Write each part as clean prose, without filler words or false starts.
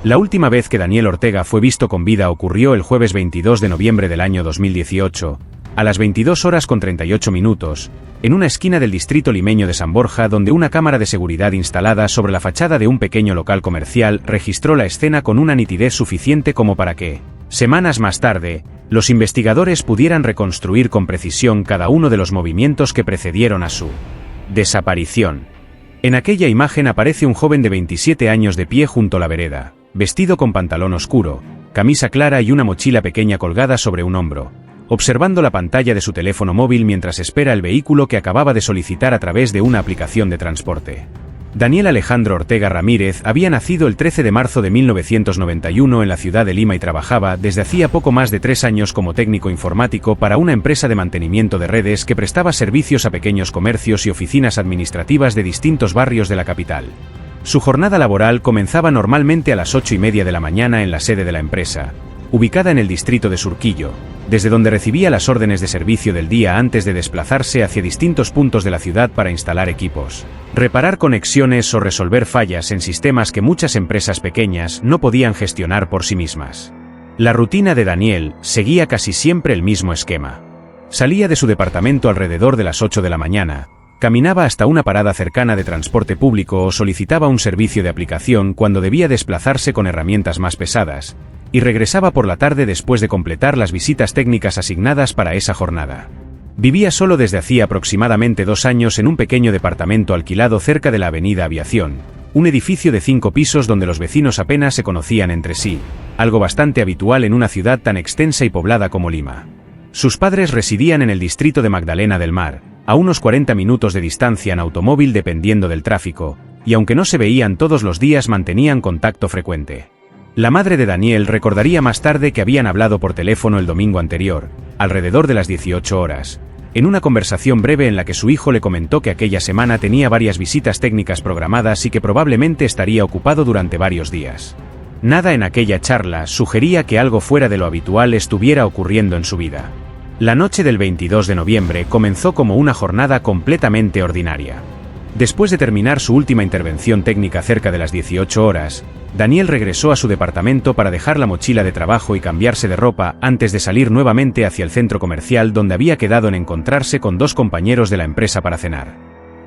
La última vez que Daniel Ortega fue visto con vida ocurrió el jueves 22 de noviembre del año 2018, a las 22:38, en una esquina del distrito limeño de San Borja, donde una cámara de seguridad instalada sobre la fachada de un pequeño local comercial registró la escena con una nitidez suficiente como para que, semanas más tarde, los investigadores pudieran reconstruir con precisión cada uno de los movimientos que precedieron a su desaparición. En aquella imagen aparece un joven de 27 años de pie junto a la vereda, vestido con pantalón oscuro, camisa clara y una mochila pequeña colgada sobre un hombro, observando la pantalla de su teléfono móvil mientras espera el vehículo que acababa de solicitar a través de una aplicación de transporte. Daniel Alejandro Ortega Ramírez había nacido el 13 de marzo de 1991 en la ciudad de Lima y trabajaba desde hacía poco más de 3 años como técnico informático para una empresa de mantenimiento de redes que prestaba servicios a pequeños comercios y oficinas administrativas de distintos barrios de la capital. Su jornada laboral comenzaba normalmente a las 8:30 de la mañana en la sede de la empresa, ubicada en el distrito de Surquillo, desde donde recibía las órdenes de servicio del día antes de desplazarse hacia distintos puntos de la ciudad para instalar equipos, reparar conexiones o resolver fallas en sistemas que muchas empresas pequeñas no podían gestionar por sí mismas. La rutina de Daniel seguía casi siempre el mismo esquema. Salía de su departamento alrededor de las 8 de la mañana, caminaba hasta una parada cercana de transporte público o solicitaba un servicio de aplicación cuando debía desplazarse con herramientas más pesadas, y regresaba por la tarde después de completar las visitas técnicas asignadas para esa jornada. Vivía solo desde hacía aproximadamente 2 años en un pequeño departamento alquilado cerca de la avenida Aviación, un edificio de 5 pisos donde los vecinos apenas se conocían entre sí, algo bastante habitual en una ciudad tan extensa y poblada como Lima. Sus padres residían en el distrito de Magdalena del Mar, a unos 40 minutos de distancia en automóvil dependiendo del tráfico, y aunque no se veían todos los días mantenían contacto frecuente. La madre de Daniel recordaría más tarde que habían hablado por teléfono el domingo anterior, alrededor de las 18 horas, en una conversación breve en la que su hijo le comentó que aquella semana tenía varias visitas técnicas programadas y que probablemente estaría ocupado durante varios días. Nada en aquella charla sugería que algo fuera de lo habitual estuviera ocurriendo en su vida. La noche del 22 de noviembre comenzó como una jornada completamente ordinaria. Después de terminar su última intervención técnica cerca de las 18 horas, Daniel regresó a su departamento para dejar la mochila de trabajo y cambiarse de ropa antes de salir nuevamente hacia el centro comercial donde había quedado en encontrarse con 2 compañeros de la empresa para cenar.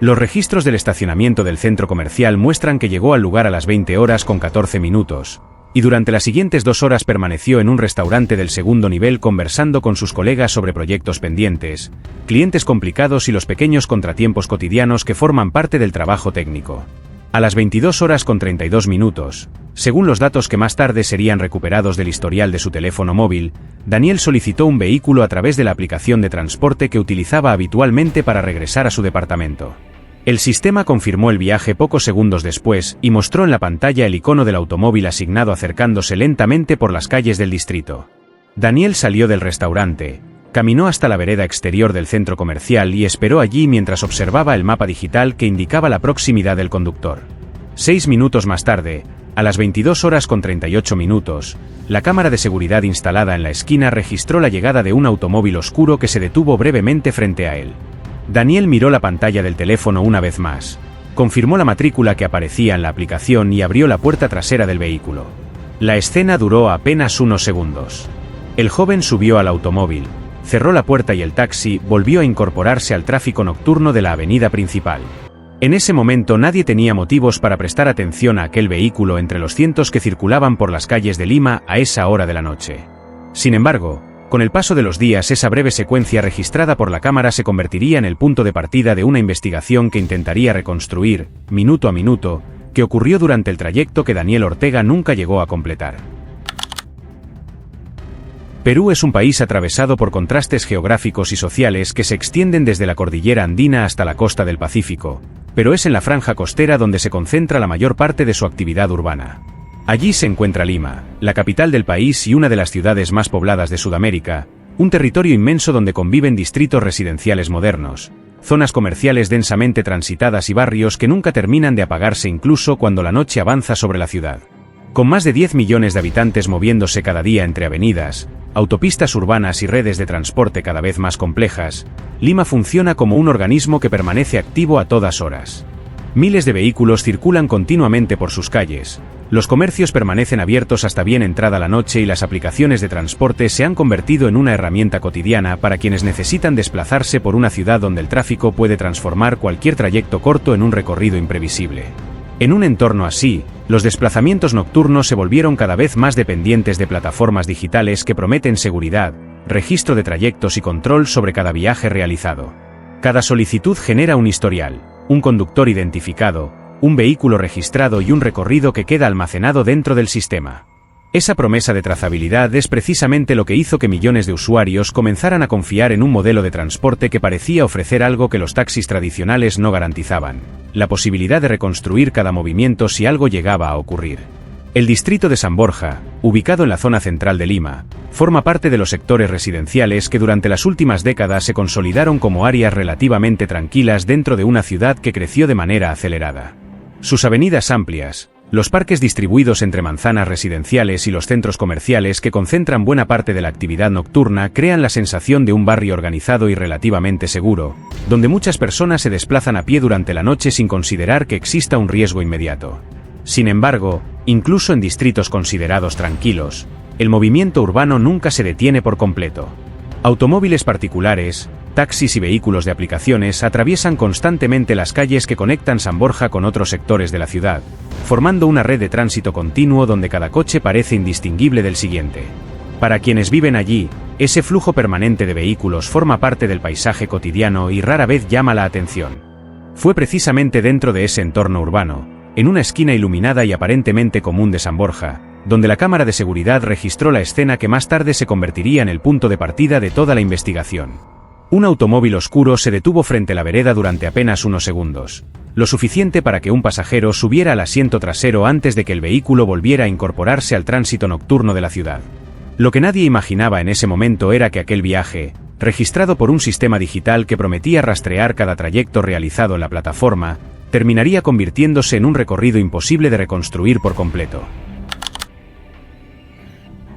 Los registros del estacionamiento del centro comercial muestran que llegó al lugar a las 20:14, y durante las siguientes 2 horas permaneció en un restaurante del segundo nivel conversando con sus colegas sobre proyectos pendientes, clientes complicados y los pequeños contratiempos cotidianos que forman parte del trabajo técnico. A las 22:32, según los datos que más tarde serían recuperados del historial de su teléfono móvil, Daniel solicitó un vehículo a través de la aplicación de transporte que utilizaba habitualmente para regresar a su departamento. El sistema confirmó el viaje pocos segundos después y mostró en la pantalla el icono del automóvil asignado acercándose lentamente por las calles del distrito. Daniel salió del restaurante, caminó hasta la vereda exterior del centro comercial y esperó allí mientras observaba el mapa digital que indicaba la proximidad del conductor. 6 minutos más tarde, a las 22:38, la cámara de seguridad instalada en la esquina registró la llegada de un automóvil oscuro que se detuvo brevemente frente a él. Daniel miró la pantalla del teléfono una vez más, confirmó la matrícula que aparecía en la aplicación y abrió la puerta trasera del vehículo. La escena duró apenas unos segundos. El joven subió al automóvil, cerró la puerta y el taxi volvió a incorporarse al tráfico nocturno de la avenida principal. En ese momento nadie tenía motivos para prestar atención a aquel vehículo entre los cientos que circulaban por las calles de Lima a esa hora de la noche. Sin embargo, con el paso de los días esa breve secuencia registrada por la cámara se convertiría en el punto de partida de una investigación que intentaría reconstruir, minuto a minuto, qué ocurrió durante el trayecto que Daniel Ortega nunca llegó a completar. Perú es un país atravesado por contrastes geográficos y sociales que se extienden desde la cordillera andina hasta la costa del Pacífico, pero es en la franja costera donde se concentra la mayor parte de su actividad urbana. Allí se encuentra Lima, la capital del país y una de las ciudades más pobladas de Sudamérica, un territorio inmenso donde conviven distritos residenciales modernos, zonas comerciales densamente transitadas y barrios que nunca terminan de apagarse incluso cuando la noche avanza sobre la ciudad. Con más de 10 millones de habitantes moviéndose cada día entre avenidas, autopistas urbanas y redes de transporte cada vez más complejas, Lima funciona como un organismo que permanece activo a todas horas. Miles de vehículos circulan continuamente por sus calles, los comercios permanecen abiertos hasta bien entrada la noche y las aplicaciones de transporte se han convertido en una herramienta cotidiana para quienes necesitan desplazarse por una ciudad donde el tráfico puede transformar cualquier trayecto corto en un recorrido imprevisible. En un entorno así, los desplazamientos nocturnos se volvieron cada vez más dependientes de plataformas digitales que prometen seguridad, registro de trayectos y control sobre cada viaje realizado. Cada solicitud genera un historial, un conductor identificado, un vehículo registrado y un recorrido que queda almacenado dentro del sistema. Esa promesa de trazabilidad es precisamente lo que hizo que millones de usuarios comenzaran a confiar en un modelo de transporte que parecía ofrecer algo que los taxis tradicionales no garantizaban: la posibilidad de reconstruir cada movimiento si algo llegaba a ocurrir. El distrito de San Borja, ubicado en la zona central de Lima, forma parte de los sectores residenciales que durante las últimas décadas se consolidaron como áreas relativamente tranquilas dentro de una ciudad que creció de manera acelerada. Sus avenidas amplias, los parques distribuidos entre manzanas residenciales y los centros comerciales que concentran buena parte de la actividad nocturna crean la sensación de un barrio organizado y relativamente seguro, donde muchas personas se desplazan a pie durante la noche sin considerar que exista un riesgo inmediato. Sin embargo, incluso en distritos considerados tranquilos, el movimiento urbano nunca se detiene por completo. Automóviles particulares, taxis y vehículos de aplicaciones atraviesan constantemente las calles que conectan San Borja con otros sectores de la ciudad, formando una red de tránsito continuo donde cada coche parece indistinguible del siguiente. Para quienes viven allí, ese flujo permanente de vehículos forma parte del paisaje cotidiano y rara vez llama la atención. Fue precisamente dentro de ese entorno urbano, en una esquina iluminada y aparentemente común de San Borja, donde la cámara de seguridad registró la escena que más tarde se convertiría en el punto de partida de toda la investigación. Un automóvil oscuro se detuvo frente a la vereda durante apenas unos segundos, lo suficiente para que un pasajero subiera al asiento trasero antes de que el vehículo volviera a incorporarse al tránsito nocturno de la ciudad. Lo que nadie imaginaba en ese momento era que aquel viaje, registrado por un sistema digital que prometía rastrear cada trayecto realizado en la plataforma, terminaría convirtiéndose en un recorrido imposible de reconstruir por completo.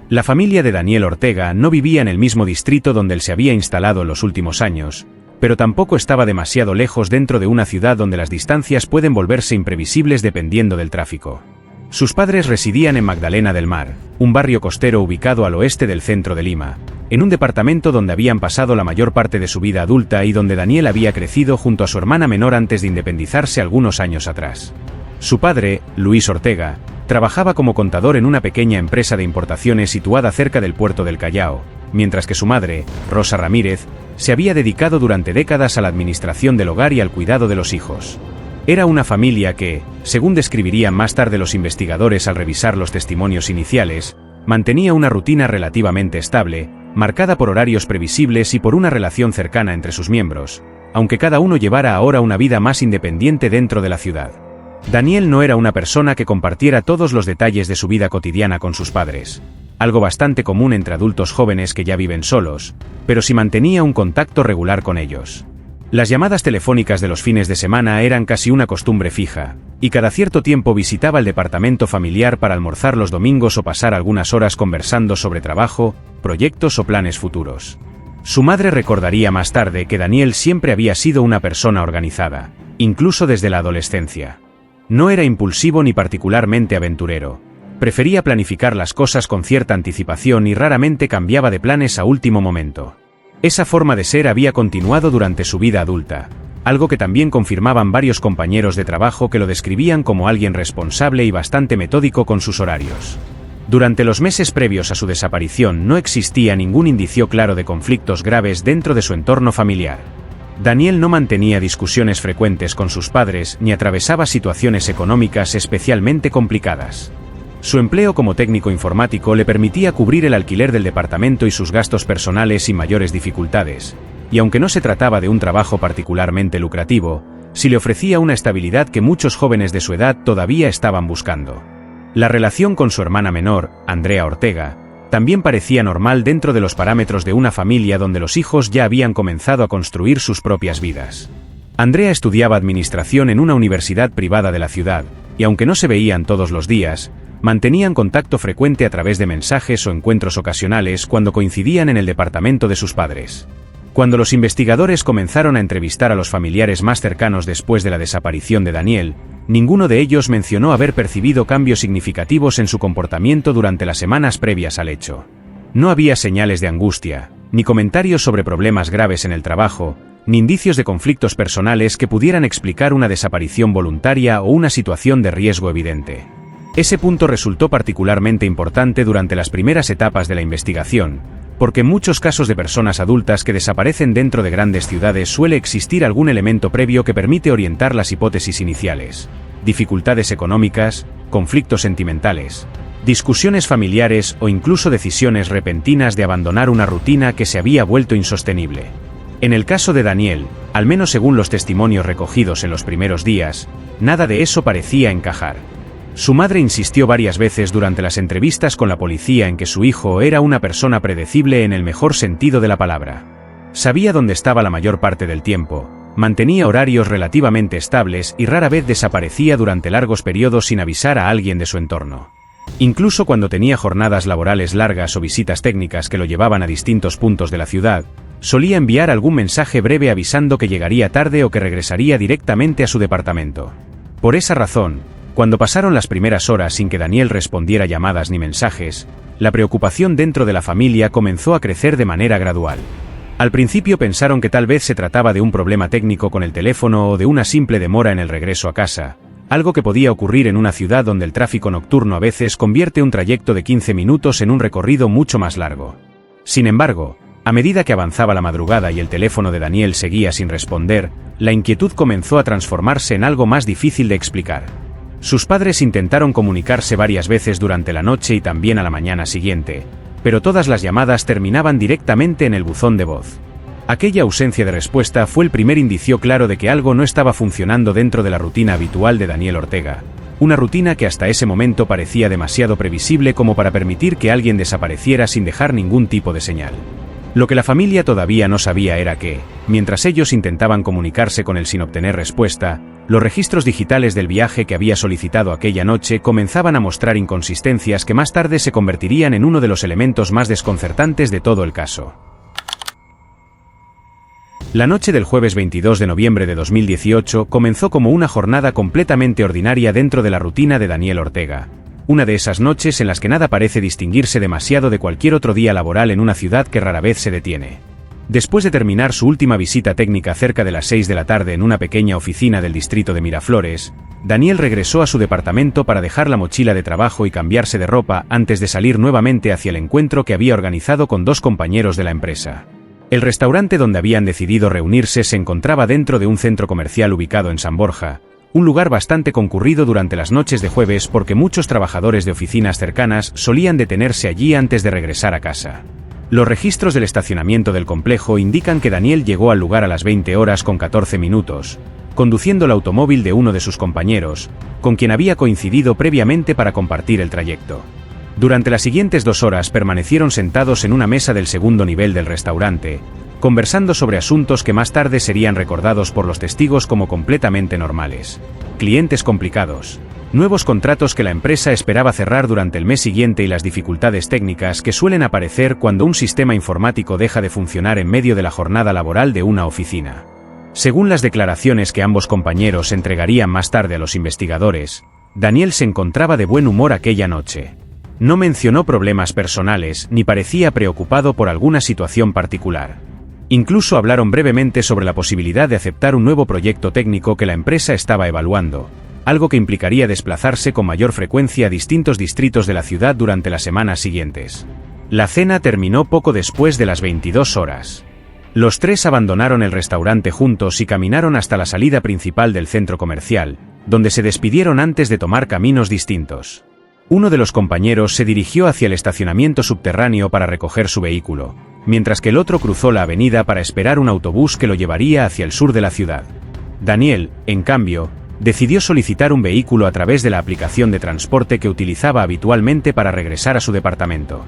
La familia de Daniel Ortega no vivía en el mismo distrito donde él se había instalado en los últimos años, pero tampoco estaba demasiado lejos dentro de una ciudad donde las distancias pueden volverse imprevisibles dependiendo del tráfico. Sus padres residían en Magdalena del Mar, un barrio costero ubicado al oeste del centro de Lima, en un departamento donde habían pasado la mayor parte de su vida adulta y donde Daniel había crecido junto a su hermana menor antes de independizarse algunos años atrás. Su padre, Luis Ortega, trabajaba como contador en una pequeña empresa de importaciones situada cerca del puerto del Callao, mientras que su madre, Rosa Ramírez, se había dedicado durante décadas a la administración del hogar y al cuidado de los hijos. Era una familia que, según describirían más tarde los investigadores al revisar los testimonios iniciales, mantenía una rutina relativamente estable, marcada por horarios previsibles y por una relación cercana entre sus miembros, aunque cada uno llevara ahora una vida más independiente dentro de la ciudad. Daniel no era una persona que compartiera todos los detalles de su vida cotidiana con sus padres, algo bastante común entre adultos jóvenes que ya viven solos, pero sí mantenía un contacto regular con ellos. Las llamadas telefónicas de los fines de semana eran casi una costumbre fija, y cada cierto tiempo visitaba el departamento familiar para almorzar los domingos o pasar algunas horas conversando sobre trabajo, proyectos o planes futuros. Su madre recordaría más tarde que Daniel siempre había sido una persona organizada, incluso desde la adolescencia. No era impulsivo ni particularmente aventurero. Prefería planificar las cosas con cierta anticipación y raramente cambiaba de planes a último momento. Esa forma de ser había continuado durante su vida adulta, algo que también confirmaban varios compañeros de trabajo que lo describían como alguien responsable y bastante metódico con sus horarios. Durante los meses previos a su desaparición no existía ningún indicio claro de conflictos graves dentro de su entorno familiar. Daniel no mantenía discusiones frecuentes con sus padres ni atravesaba situaciones económicas especialmente complicadas. Su empleo como técnico informático le permitía cubrir el alquiler del departamento y sus gastos personales sin mayores dificultades, y aunque no se trataba de un trabajo particularmente lucrativo, sí le ofrecía una estabilidad que muchos jóvenes de su edad todavía estaban buscando. La relación con su hermana menor, Andrea Ortega, también parecía normal dentro de los parámetros de una familia donde los hijos ya habían comenzado a construir sus propias vidas. Andrea estudiaba administración en una universidad privada de la ciudad, y aunque no se veían todos los días, mantenían contacto frecuente a través de mensajes o encuentros ocasionales cuando coincidían en el departamento de sus padres. Cuando los investigadores comenzaron a entrevistar a los familiares más cercanos después de la desaparición de Daniel, ninguno de ellos mencionó haber percibido cambios significativos en su comportamiento durante las semanas previas al hecho. No había señales de angustia, ni comentarios sobre problemas graves en el trabajo, ni indicios de conflictos personales que pudieran explicar una desaparición voluntaria o una situación de riesgo evidente. Ese punto resultó particularmente importante durante las primeras etapas de la investigación, porque en muchos casos de personas adultas que desaparecen dentro de grandes ciudades suele existir algún elemento previo que permite orientar las hipótesis iniciales: dificultades económicas, conflictos sentimentales, discusiones familiares o incluso decisiones repentinas de abandonar una rutina que se había vuelto insostenible. En el caso de Daniel, al menos según los testimonios recogidos en los primeros días, nada de eso parecía encajar. Su madre insistió varias veces durante las entrevistas con la policía en que su hijo era una persona predecible en el mejor sentido de la palabra. Sabía dónde estaba la mayor parte del tiempo, mantenía horarios relativamente estables y rara vez desaparecía durante largos periodos sin avisar a alguien de su entorno. Incluso cuando tenía jornadas laborales largas o visitas técnicas que lo llevaban a distintos puntos de la ciudad, solía enviar algún mensaje breve avisando que llegaría tarde o que regresaría directamente a su departamento. Por esa razón, cuando pasaron las primeras horas sin que Daniel respondiera llamadas ni mensajes, la preocupación dentro de la familia comenzó a crecer de manera gradual. Al principio pensaron que tal vez se trataba de un problema técnico con el teléfono o de una simple demora en el regreso a casa, algo que podía ocurrir en una ciudad donde el tráfico nocturno a veces convierte un trayecto de 15 minutos en un recorrido mucho más largo. Sin embargo, a medida que avanzaba la madrugada y el teléfono de Daniel seguía sin responder, la inquietud comenzó a transformarse en algo más difícil de explicar. Sus padres intentaron comunicarse varias veces durante la noche y también a la mañana siguiente, pero todas las llamadas terminaban directamente en el buzón de voz. Aquella ausencia de respuesta fue el primer indicio claro de que algo no estaba funcionando dentro de la rutina habitual de Daniel Ortega, una rutina que hasta ese momento parecía demasiado previsible como para permitir que alguien desapareciera sin dejar ningún tipo de señal. Lo que la familia todavía no sabía era que, mientras ellos intentaban comunicarse con él sin obtener respuesta, los registros digitales del viaje que había solicitado aquella noche comenzaban a mostrar inconsistencias que más tarde se convertirían en uno de los elementos más desconcertantes de todo el caso. La noche del jueves 22 de noviembre de 2018 comenzó como una jornada completamente ordinaria dentro de la rutina de Daniel Ortega. Una de esas noches en las que nada parece distinguirse demasiado de cualquier otro día laboral en una ciudad que rara vez se detiene. Después de terminar su última visita técnica cerca de las 6 de la tarde en una pequeña oficina del distrito de Miraflores, Daniel regresó a su departamento para dejar la mochila de trabajo y cambiarse de ropa antes de salir nuevamente hacia el encuentro que había organizado con dos compañeros de la empresa. El restaurante donde habían decidido reunirse se encontraba dentro de un centro comercial ubicado en San Borja, un lugar bastante concurrido durante las noches de jueves porque muchos trabajadores de oficinas cercanas solían detenerse allí antes de regresar a casa. Los registros del estacionamiento del complejo indican que Daniel llegó al lugar a las 20 horas con 14 minutos, conduciendo el automóvil de uno de sus compañeros, con quien había coincidido previamente para compartir el trayecto. Durante las siguientes 2 horas permanecieron sentados en una mesa del segundo nivel del restaurante, conversando sobre asuntos que más tarde serían recordados por los testigos como completamente normales. Clientes complicados, nuevos contratos que la empresa esperaba cerrar durante el mes siguiente y las dificultades técnicas que suelen aparecer cuando un sistema informático deja de funcionar en medio de la jornada laboral de una oficina. Según las declaraciones que ambos compañeros entregarían más tarde a los investigadores, Daniel se encontraba de buen humor aquella noche. No mencionó problemas personales ni parecía preocupado por alguna situación particular. Incluso hablaron brevemente sobre la posibilidad de aceptar un nuevo proyecto técnico que la empresa estaba evaluando, algo que implicaría desplazarse con mayor frecuencia a distintos distritos de la ciudad durante las semanas siguientes. La cena terminó poco después de las 22 horas. Los tres abandonaron el restaurante juntos y caminaron hasta la salida principal del centro comercial, donde se despidieron antes de tomar caminos distintos. Uno de los compañeros se dirigió hacia el estacionamiento subterráneo para recoger su vehículo, mientras que el otro cruzó la avenida para esperar un autobús que lo llevaría hacia el sur de la ciudad. Daniel, en cambio, decidió solicitar un vehículo a través de la aplicación de transporte que utilizaba habitualmente para regresar a su departamento.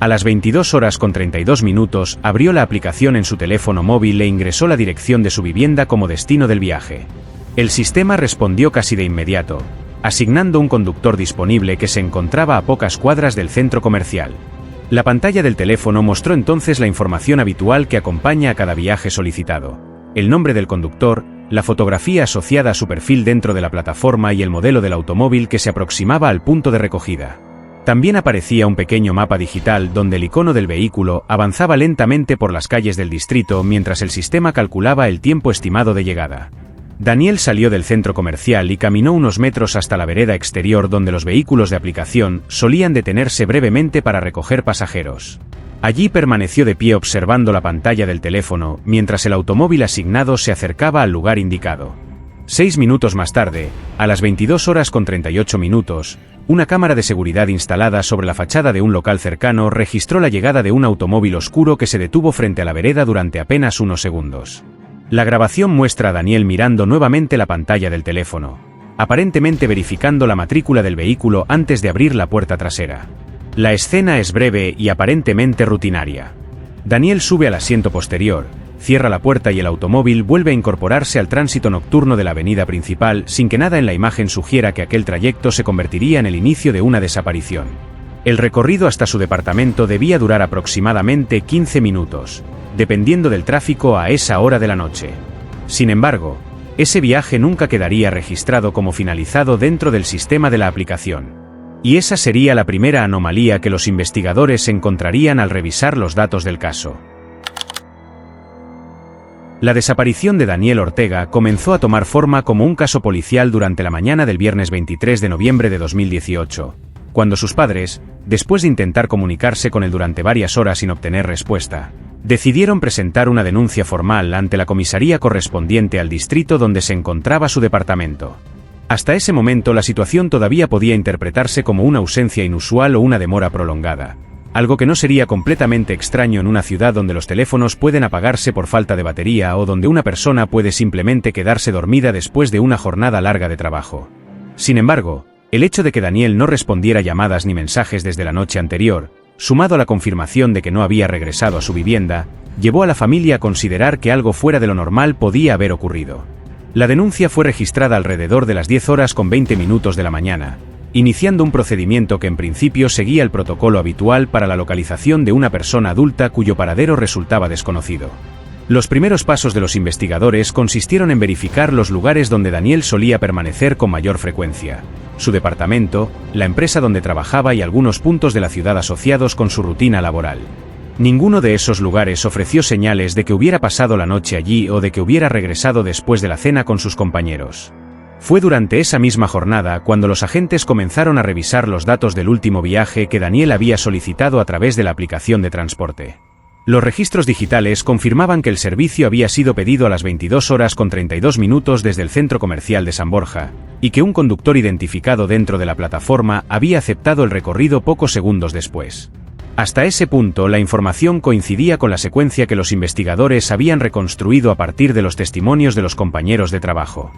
A las 22 horas con 32 minutos abrió la aplicación en su teléfono móvil e ingresó la dirección de su vivienda como destino del viaje. El sistema respondió casi de inmediato, asignando un conductor disponible que se encontraba a pocas cuadras del centro comercial. La pantalla del teléfono mostró entonces la información habitual que acompaña a cada viaje solicitado: el nombre del conductor, la fotografía asociada a su perfil dentro de la plataforma y el modelo del automóvil que se aproximaba al punto de recogida. También aparecía un pequeño mapa digital donde el icono del vehículo avanzaba lentamente por las calles del distrito mientras el sistema calculaba el tiempo estimado de llegada. Daniel salió del centro comercial y caminó unos metros hasta la vereda exterior donde los vehículos de aplicación solían detenerse brevemente para recoger pasajeros. Allí permaneció de pie observando la pantalla del teléfono mientras el automóvil asignado se acercaba al lugar indicado. 6 minutos más tarde, a las 22:38, una cámara de seguridad instalada sobre la fachada de un local cercano registró la llegada de un automóvil oscuro que se detuvo frente a la vereda durante apenas unos segundos. La grabación muestra a Daniel mirando nuevamente la pantalla del teléfono, aparentemente verificando la matrícula del vehículo antes de abrir la puerta trasera. La escena es breve y aparentemente rutinaria. Daniel sube al asiento posterior, cierra la puerta y el automóvil vuelve a incorporarse al tránsito nocturno de la avenida principal sin que nada en la imagen sugiera que aquel trayecto se convertiría en el inicio de una desaparición. El recorrido hasta su departamento debía durar aproximadamente 15 minutos, dependiendo del tráfico a esa hora de la noche. Sin embargo, ese viaje nunca quedaría registrado como finalizado dentro del sistema de la aplicación. Y esa sería la primera anomalía que los investigadores encontrarían al revisar los datos del caso. La desaparición de Daniel Ortega comenzó a tomar forma como un caso policial durante la mañana del viernes 23 de noviembre de 2018, cuando sus padres, después de intentar comunicarse con él durante varias horas sin obtener respuesta, decidieron presentar una denuncia formal ante la comisaría correspondiente al distrito donde se encontraba su departamento. Hasta ese momento la situación todavía podía interpretarse como una ausencia inusual o una demora prolongada, algo que no sería completamente extraño en una ciudad donde los teléfonos pueden apagarse por falta de batería o donde una persona puede simplemente quedarse dormida después de una jornada larga de trabajo. Sin embargo, el hecho de que Daniel no respondiera llamadas ni mensajes desde la noche anterior, sumado a la confirmación de que no había regresado a su vivienda, llevó a la familia a considerar que algo fuera de lo normal podía haber ocurrido. La denuncia fue registrada alrededor de las 10:20 de la mañana, iniciando un procedimiento que en principio seguía el protocolo habitual para la localización de una persona adulta cuyo paradero resultaba desconocido. Los primeros pasos de los investigadores consistieron en verificar los lugares donde Daniel solía permanecer con mayor frecuencia: su departamento, la empresa donde trabajaba y algunos puntos de la ciudad asociados con su rutina laboral. Ninguno de esos lugares ofreció señales de que hubiera pasado la noche allí o de que hubiera regresado después de la cena con sus compañeros. Fue durante esa misma jornada cuando los agentes comenzaron a revisar los datos del último viaje que Daniel había solicitado a través de la aplicación de transporte. Los registros digitales confirmaban que el servicio había sido pedido a las 22:32 desde el centro comercial de San Borja, y que un conductor identificado dentro de la plataforma había aceptado el recorrido pocos segundos después. Hasta ese punto, la información coincidía con la secuencia que los investigadores habían reconstruido a partir de los testimonios de los compañeros de trabajo.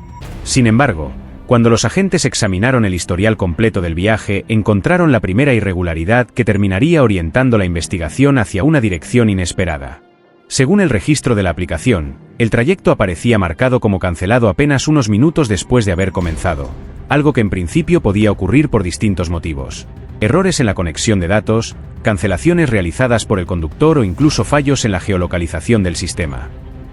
Sin embargo, cuando los agentes examinaron el historial completo del viaje, encontraron la primera irregularidad que terminaría orientando la investigación hacia una dirección inesperada. Según el registro de la aplicación, el trayecto aparecía marcado como cancelado apenas unos minutos después de haber comenzado, algo que en principio podía ocurrir por distintos motivos: errores en la conexión de datos, cancelaciones realizadas por el conductor o incluso fallos en la geolocalización del sistema.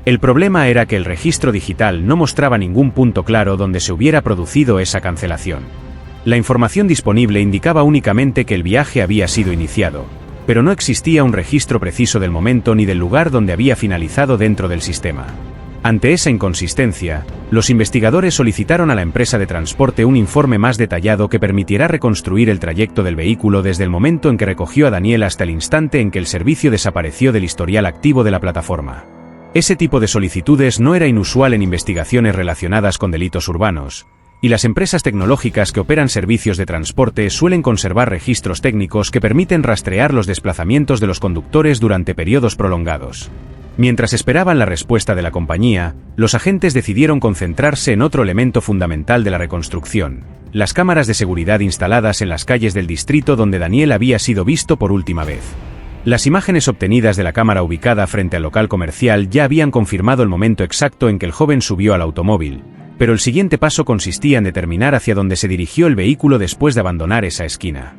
El problema era que el registro digital no mostraba ningún punto claro donde se hubiera producido esa cancelación. La información disponible indicaba únicamente que el viaje había sido iniciado, pero no existía un registro preciso del momento ni del lugar donde había finalizado dentro del sistema. Ante esa inconsistencia, los investigadores solicitaron a la empresa de transporte un informe más detallado que permitiera reconstruir el trayecto del vehículo desde el momento en que recogió a Daniel hasta el instante en que el servicio desapareció del historial activo de la plataforma. Ese tipo de solicitudes no era inusual en investigaciones relacionadas con delitos urbanos, y las empresas tecnológicas que operan servicios de transporte suelen conservar registros técnicos que permiten rastrear los desplazamientos de los conductores durante periodos prolongados. Mientras esperaban la respuesta de la compañía, los agentes decidieron concentrarse en otro elemento fundamental de la reconstrucción: las cámaras de seguridad instaladas en las calles del distrito donde Daniel había sido visto por última vez. Las imágenes obtenidas de la cámara ubicada frente al local comercial ya habían confirmado el momento exacto en que el joven subió al automóvil, pero el siguiente paso consistía en determinar hacia dónde se dirigió el vehículo después de abandonar esa esquina.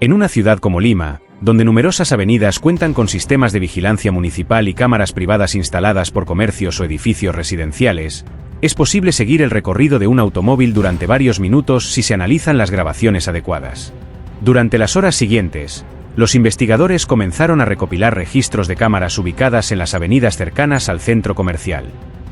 En una ciudad como Lima, donde numerosas avenidas cuentan con sistemas de vigilancia municipal y cámaras privadas instaladas por comercios o edificios residenciales, es posible seguir el recorrido de un automóvil durante varios minutos si se analizan las grabaciones adecuadas. Durante las horas siguientes, los investigadores comenzaron a recopilar registros de cámaras ubicadas en las avenidas cercanas al centro comercial.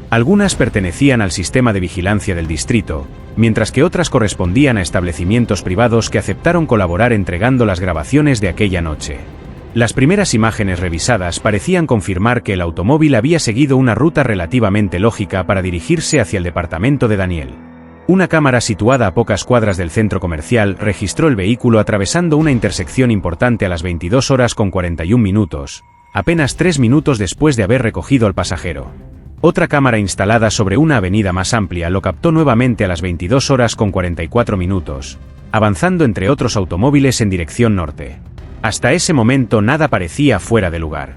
Algunas pertenecían al sistema de vigilancia del distrito, mientras que otras correspondían a establecimientos privados que aceptaron colaborar entregando las grabaciones de aquella noche. Las primeras imágenes revisadas parecían confirmar que el automóvil había seguido una ruta relativamente lógica para dirigirse hacia el departamento de Daniel. Una cámara situada a pocas cuadras del centro comercial registró el vehículo atravesando una intersección importante a las 22:41, apenas 3 minutos después de haber recogido al pasajero. Otra cámara instalada sobre una avenida más amplia lo captó nuevamente a las 22:44, avanzando entre otros automóviles en dirección norte. Hasta ese momento nada parecía fuera de lugar.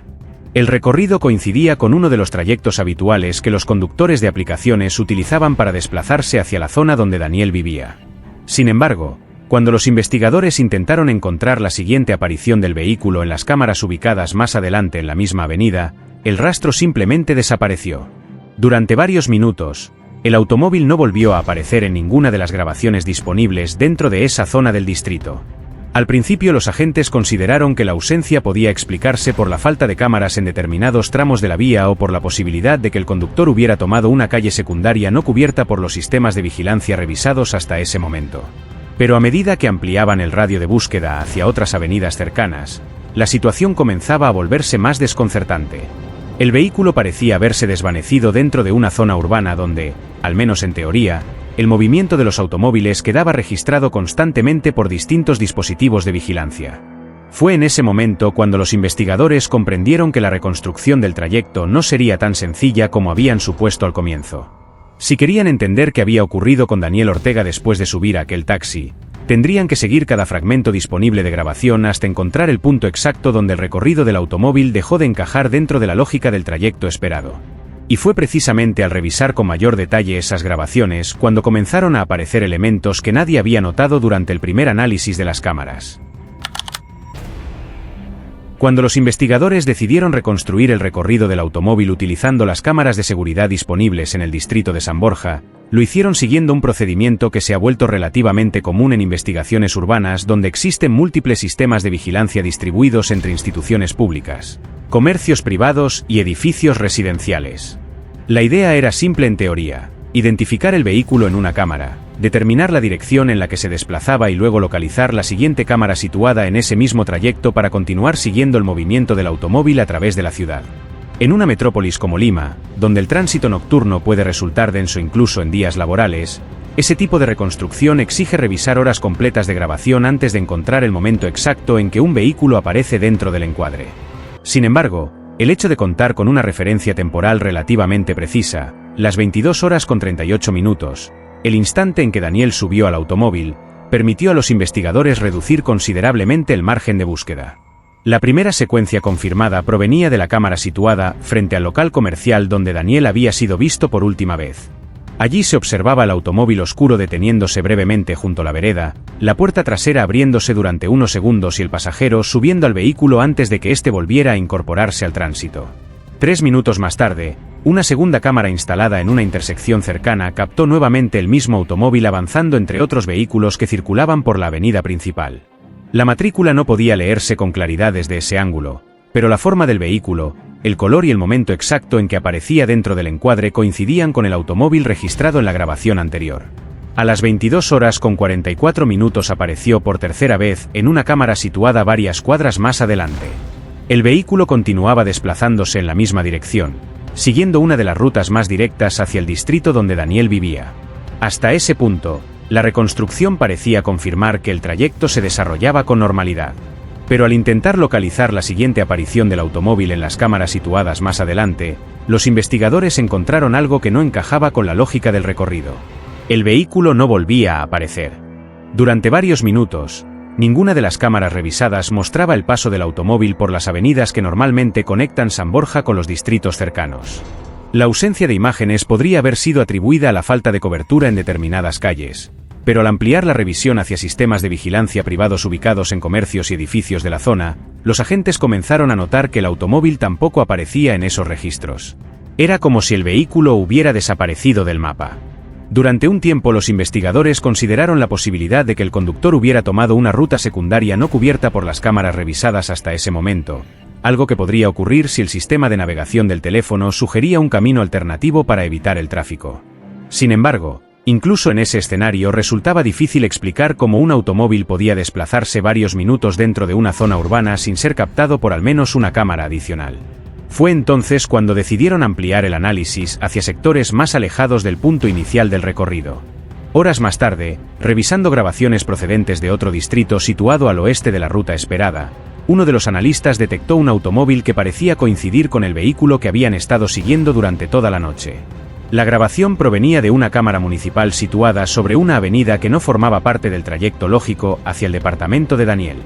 El recorrido coincidía con uno de los trayectos habituales que los conductores de aplicaciones utilizaban para desplazarse hacia la zona donde Daniel vivía. Sin embargo, cuando los investigadores intentaron encontrar la siguiente aparición del vehículo en las cámaras ubicadas más adelante en la misma avenida, el rastro simplemente desapareció. Durante varios minutos, el automóvil no volvió a aparecer en ninguna de las grabaciones disponibles dentro de esa zona del distrito. Al principio los agentes consideraron que la ausencia podía explicarse por la falta de cámaras en determinados tramos de la vía o por la posibilidad de que el conductor hubiera tomado una calle secundaria no cubierta por los sistemas de vigilancia revisados hasta ese momento. Pero a medida que ampliaban el radio de búsqueda hacia otras avenidas cercanas, la situación comenzaba a volverse más desconcertante. El vehículo parecía haberse desvanecido dentro de una zona urbana donde, al menos en teoría, el movimiento de los automóviles quedaba registrado constantemente por distintos dispositivos de vigilancia. Fue en ese momento cuando los investigadores comprendieron que la reconstrucción del trayecto no sería tan sencilla como habían supuesto al comienzo. Si querían entender qué había ocurrido con Daniel Ortega después de subir a aquel taxi, tendrían que seguir cada fragmento disponible de grabación hasta encontrar el punto exacto donde el recorrido del automóvil dejó de encajar dentro de la lógica del trayecto esperado. Y fue precisamente al revisar con mayor detalle esas grabaciones cuando comenzaron a aparecer elementos que nadie había notado durante el primer análisis de las cámaras. Cuando los investigadores decidieron reconstruir el recorrido del automóvil utilizando las cámaras de seguridad disponibles en el distrito de San Borja, lo hicieron siguiendo un procedimiento que se ha vuelto relativamente común en investigaciones urbanas donde existen múltiples sistemas de vigilancia distribuidos entre instituciones públicas, comercios privados y edificios residenciales. La idea era simple en teoría: identificar el vehículo en una cámara, determinar la dirección en la que se desplazaba y luego localizar la siguiente cámara situada en ese mismo trayecto para continuar siguiendo el movimiento del automóvil a través de la ciudad. En una metrópolis como Lima, donde el tránsito nocturno puede resultar denso incluso en días laborales, ese tipo de reconstrucción exige revisar horas completas de grabación antes de encontrar el momento exacto en que un vehículo aparece dentro del encuadre. Sin embargo, el hecho de contar con una referencia temporal relativamente precisa, las 22:38, el instante en que Daniel subió al automóvil, permitió a los investigadores reducir considerablemente el margen de búsqueda. La primera secuencia confirmada provenía de la cámara situada frente al local comercial donde Daniel había sido visto por última vez. Allí se observaba el automóvil oscuro deteniéndose brevemente junto a la vereda, la puerta trasera abriéndose durante unos segundos y el pasajero subiendo al vehículo antes de que éste volviera a incorporarse al tránsito. 3 minutos más tarde, una segunda cámara instalada en una intersección cercana captó nuevamente el mismo automóvil avanzando entre otros vehículos que circulaban por la avenida principal. La matrícula no podía leerse con claridad desde ese ángulo, pero la forma del vehículo, el color y el momento exacto en que aparecía dentro del encuadre coincidían con el automóvil registrado en la grabación anterior. A las 22:44 apareció por tercera vez en una cámara situada varias cuadras más adelante. El vehículo continuaba desplazándose en la misma dirección, siguiendo una de las rutas más directas hacia el distrito donde Daniel vivía. Hasta ese punto, la reconstrucción parecía confirmar que el trayecto se desarrollaba con normalidad. Pero al intentar localizar la siguiente aparición del automóvil en las cámaras situadas más adelante, los investigadores encontraron algo que no encajaba con la lógica del recorrido. El vehículo no volvía a aparecer. Durante varios minutos, ninguna de las cámaras revisadas mostraba el paso del automóvil por las avenidas que normalmente conectan San Borja con los distritos cercanos. La ausencia de imágenes podría haber sido atribuida a la falta de cobertura en determinadas calles, pero al ampliar la revisión hacia sistemas de vigilancia privados ubicados en comercios y edificios de la zona, los agentes comenzaron a notar que el automóvil tampoco aparecía en esos registros. Era como si el vehículo hubiera desaparecido del mapa. Durante un tiempo los investigadores consideraron la posibilidad de que el conductor hubiera tomado una ruta secundaria no cubierta por las cámaras revisadas hasta ese momento, algo que podría ocurrir si el sistema de navegación del teléfono sugería un camino alternativo para evitar el tráfico. Sin embargo, incluso en ese escenario resultaba difícil explicar cómo un automóvil podía desplazarse varios minutos dentro de una zona urbana sin ser captado por al menos una cámara adicional. Fue entonces cuando decidieron ampliar el análisis hacia sectores más alejados del punto inicial del recorrido. Horas más tarde, revisando grabaciones procedentes de otro distrito situado al oeste de la ruta esperada, uno de los analistas detectó un automóvil que parecía coincidir con el vehículo que habían estado siguiendo durante toda la noche. La grabación provenía de una cámara municipal situada sobre una avenida que no formaba parte del trayecto lógico hacia el departamento de Daniel.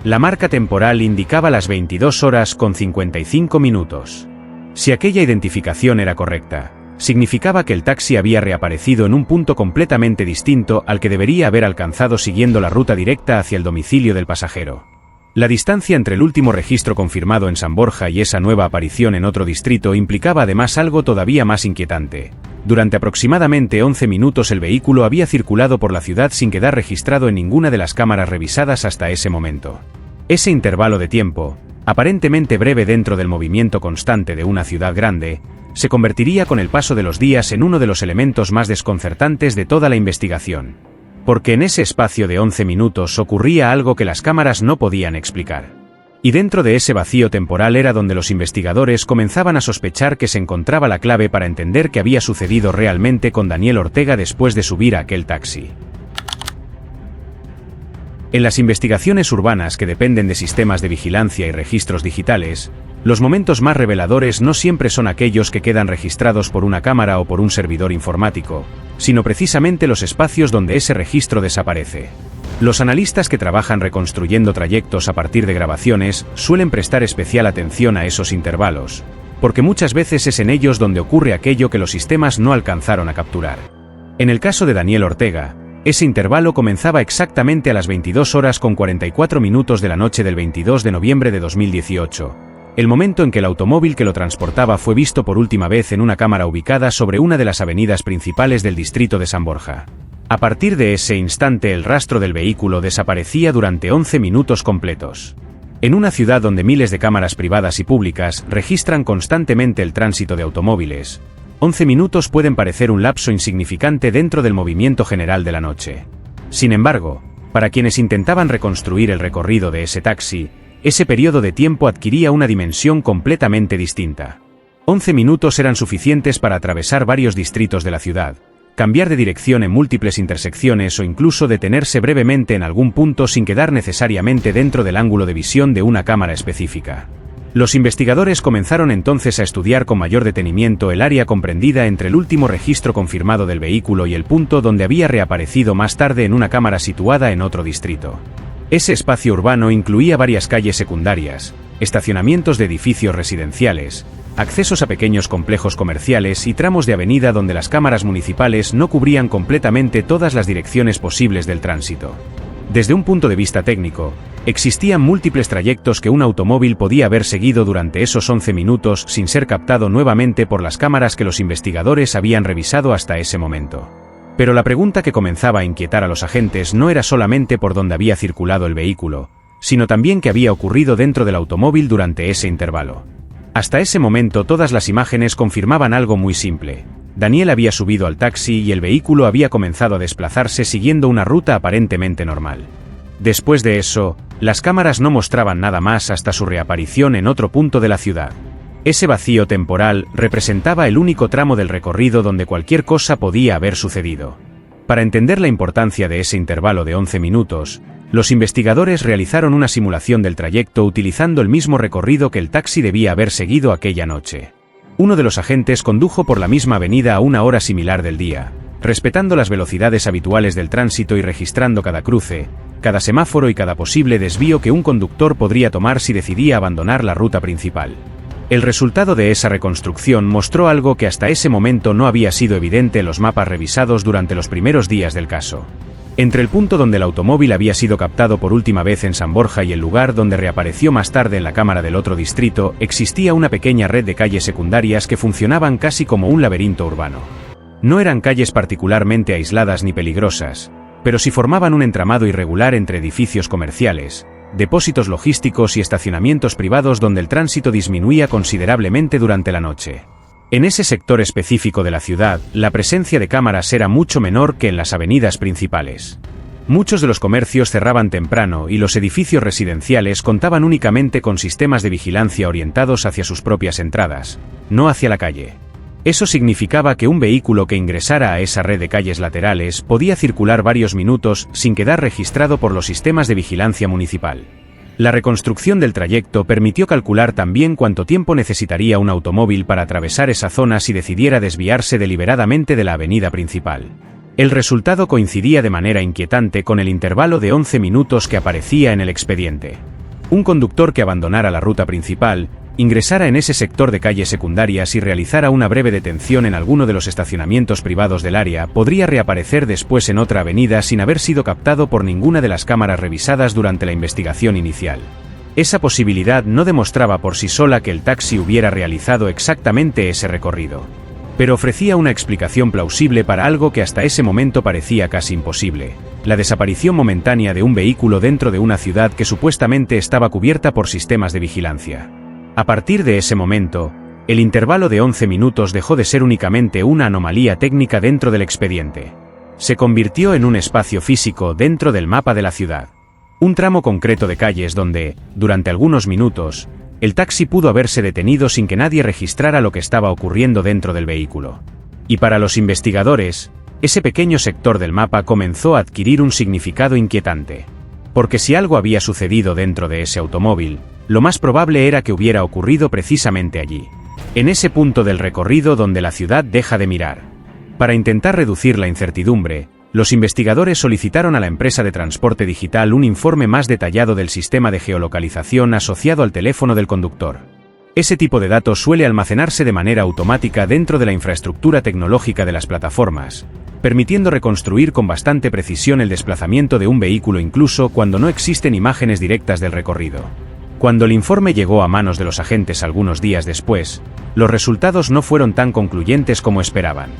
La marca temporal indicaba las 22:55. Si aquella identificación era correcta, significaba que el taxi había reaparecido en un punto completamente distinto al que debería haber alcanzado siguiendo la ruta directa hacia el domicilio del pasajero. La distancia entre el último registro confirmado en San Borja y esa nueva aparición en otro distrito implicaba además algo todavía más inquietante. Durante aproximadamente 11 minutos el vehículo había circulado por la ciudad sin quedar registrado en ninguna de las cámaras revisadas hasta ese momento. Ese intervalo de tiempo, aparentemente breve dentro del movimiento constante de una ciudad grande, se convertiría con el paso de los días en uno de los elementos más desconcertantes de toda la investigación. Porque en ese espacio de 11 minutos ocurría algo que las cámaras no podían explicar. Y dentro de ese vacío temporal era donde los investigadores comenzaban a sospechar que se encontraba la clave para entender qué había sucedido realmente con Daniel Ortega después de subir a aquel taxi. En las investigaciones urbanas que dependen de sistemas de vigilancia y registros digitales, los momentos más reveladores no siempre son aquellos que quedan registrados por una cámara o por un servidor informático, sino precisamente los espacios donde ese registro desaparece. Los analistas que trabajan reconstruyendo trayectos a partir de grabaciones suelen prestar especial atención a esos intervalos, porque muchas veces es en ellos donde ocurre aquello que los sistemas no alcanzaron a capturar. En el caso de Daniel Ortega, ese intervalo comenzaba exactamente a las 22:44 de la noche del 22 de noviembre de 2018, el momento en que el automóvil que lo transportaba fue visto por última vez en una cámara ubicada sobre una de las avenidas principales del distrito de San Borja. A partir de ese instante el rastro del vehículo desaparecía durante 11 minutos completos. En una ciudad donde miles de cámaras privadas y públicas registran constantemente el tránsito de automóviles, 11 minutos pueden parecer un lapso insignificante dentro del movimiento general de la noche. Sin embargo, para quienes intentaban reconstruir el recorrido de ese taxi, ese periodo de tiempo adquiría una dimensión completamente distinta. 11 minutos eran suficientes para atravesar varios distritos de la ciudad, cambiar de dirección en múltiples intersecciones o incluso detenerse brevemente en algún punto sin quedar necesariamente dentro del ángulo de visión de una cámara específica. Los investigadores comenzaron entonces a estudiar con mayor detenimiento el área comprendida entre el último registro confirmado del vehículo y el punto donde había reaparecido más tarde en una cámara situada en otro distrito. Ese espacio urbano incluía varias calles secundarias, estacionamientos de edificios residenciales, accesos a pequeños complejos comerciales y tramos de avenida donde las cámaras municipales no cubrían completamente todas las direcciones posibles del tránsito. Desde un punto de vista técnico, existían múltiples trayectos que un automóvil podía haber seguido durante esos 11 minutos sin ser captado nuevamente por las cámaras que los investigadores habían revisado hasta ese momento. Pero la pregunta que comenzaba a inquietar a los agentes no era solamente por dónde había circulado el vehículo, sino también qué había ocurrido dentro del automóvil durante ese intervalo. Hasta ese momento todas las imágenes confirmaban algo muy simple. Daniel había subido al taxi y el vehículo había comenzado a desplazarse siguiendo una ruta aparentemente normal. Después de eso, las cámaras no mostraban nada más hasta su reaparición en otro punto de la ciudad. Ese vacío temporal representaba el único tramo del recorrido donde cualquier cosa podía haber sucedido. Para entender la importancia de ese intervalo de 11 minutos, los investigadores realizaron una simulación del trayecto utilizando el mismo recorrido que el taxi debía haber seguido aquella noche. Uno de los agentes condujo por la misma avenida a una hora similar del día, respetando las velocidades habituales del tránsito y registrando cada cruce, cada semáforo y cada posible desvío que un conductor podría tomar si decidía abandonar la ruta principal. El resultado de esa reconstrucción mostró algo que hasta ese momento no había sido evidente en los mapas revisados durante los primeros días del caso. Entre el punto donde el automóvil había sido captado por última vez en San Borja y el lugar donde reapareció más tarde en la cámara del otro distrito, existía una pequeña red de calles secundarias que funcionaban casi como un laberinto urbano. No eran calles particularmente aisladas ni peligrosas, pero sí formaban un entramado irregular entre edificios comerciales, depósitos logísticos y estacionamientos privados donde el tránsito disminuía considerablemente durante la noche. En ese sector específico de la ciudad, la presencia de cámaras era mucho menor que en las avenidas principales. Muchos de los comercios cerraban temprano y los edificios residenciales contaban únicamente con sistemas de vigilancia orientados hacia sus propias entradas, no hacia la calle. Eso significaba que un vehículo que ingresara a esa red de calles laterales podía circular varios minutos sin quedar registrado por los sistemas de vigilancia municipal. La reconstrucción del trayecto permitió calcular también cuánto tiempo necesitaría un automóvil para atravesar esa zona si decidiera desviarse deliberadamente de la avenida principal. El resultado coincidía de manera inquietante con el intervalo de 11 minutos que aparecía en el expediente. Un conductor que abandonara la ruta principal, ingresara en ese sector de calles secundarias y realizara una breve detención en alguno de los estacionamientos privados del área, podría reaparecer después en otra avenida sin haber sido captado por ninguna de las cámaras revisadas durante la investigación inicial. Esa posibilidad no demostraba por sí sola que el taxi hubiera realizado exactamente ese recorrido, pero ofrecía una explicación plausible para algo que hasta ese momento parecía casi imposible: la desaparición momentánea de un vehículo dentro de una ciudad que supuestamente estaba cubierta por sistemas de vigilancia. A partir de ese momento, el intervalo de 11 minutos dejó de ser únicamente una anomalía técnica dentro del expediente. Se convirtió en un espacio físico dentro del mapa de la ciudad. Un tramo concreto de calles donde, durante algunos minutos, el taxi pudo haberse detenido sin que nadie registrara lo que estaba ocurriendo dentro del vehículo. Y para los investigadores, ese pequeño sector del mapa comenzó a adquirir un significado inquietante. Porque si algo había sucedido dentro de ese automóvil, lo más probable era que hubiera ocurrido precisamente allí, en ese punto del recorrido donde la ciudad deja de mirar. Para intentar reducir la incertidumbre, los investigadores solicitaron a la empresa de transporte digital un informe más detallado del sistema de geolocalización asociado al teléfono del conductor. Ese tipo de datos suele almacenarse de manera automática dentro de la infraestructura tecnológica de las plataformas, permitiendo reconstruir con bastante precisión el desplazamiento de un vehículo incluso cuando no existen imágenes directas del recorrido. Cuando el informe llegó a manos de los agentes algunos días después, los resultados no fueron tan concluyentes como esperaban.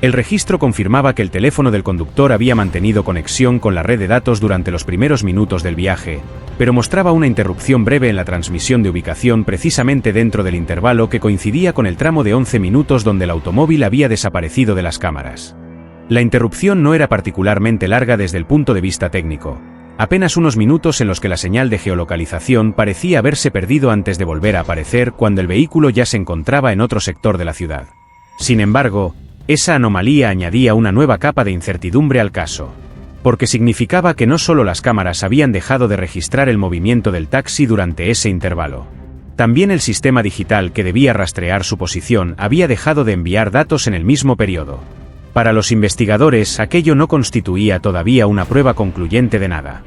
El registro confirmaba que el teléfono del conductor había mantenido conexión con la red de datos durante los primeros minutos del viaje, pero mostraba una interrupción breve en la transmisión de ubicación precisamente dentro del intervalo que coincidía con el tramo de 11 minutos donde el automóvil había desaparecido de las cámaras. La interrupción no era particularmente larga desde el punto de vista técnico. Apenas unos minutos en los que la señal de geolocalización parecía haberse perdido antes de volver a aparecer cuando el vehículo ya se encontraba en otro sector de la ciudad. Sin embargo, esa anomalía añadía una nueva capa de incertidumbre al caso, porque significaba que no solo las cámaras habían dejado de registrar el movimiento del taxi durante ese intervalo. También el sistema digital que debía rastrear su posición había dejado de enviar datos en el mismo periodo. Para los investigadores, aquello no constituía todavía una prueba concluyente de nada.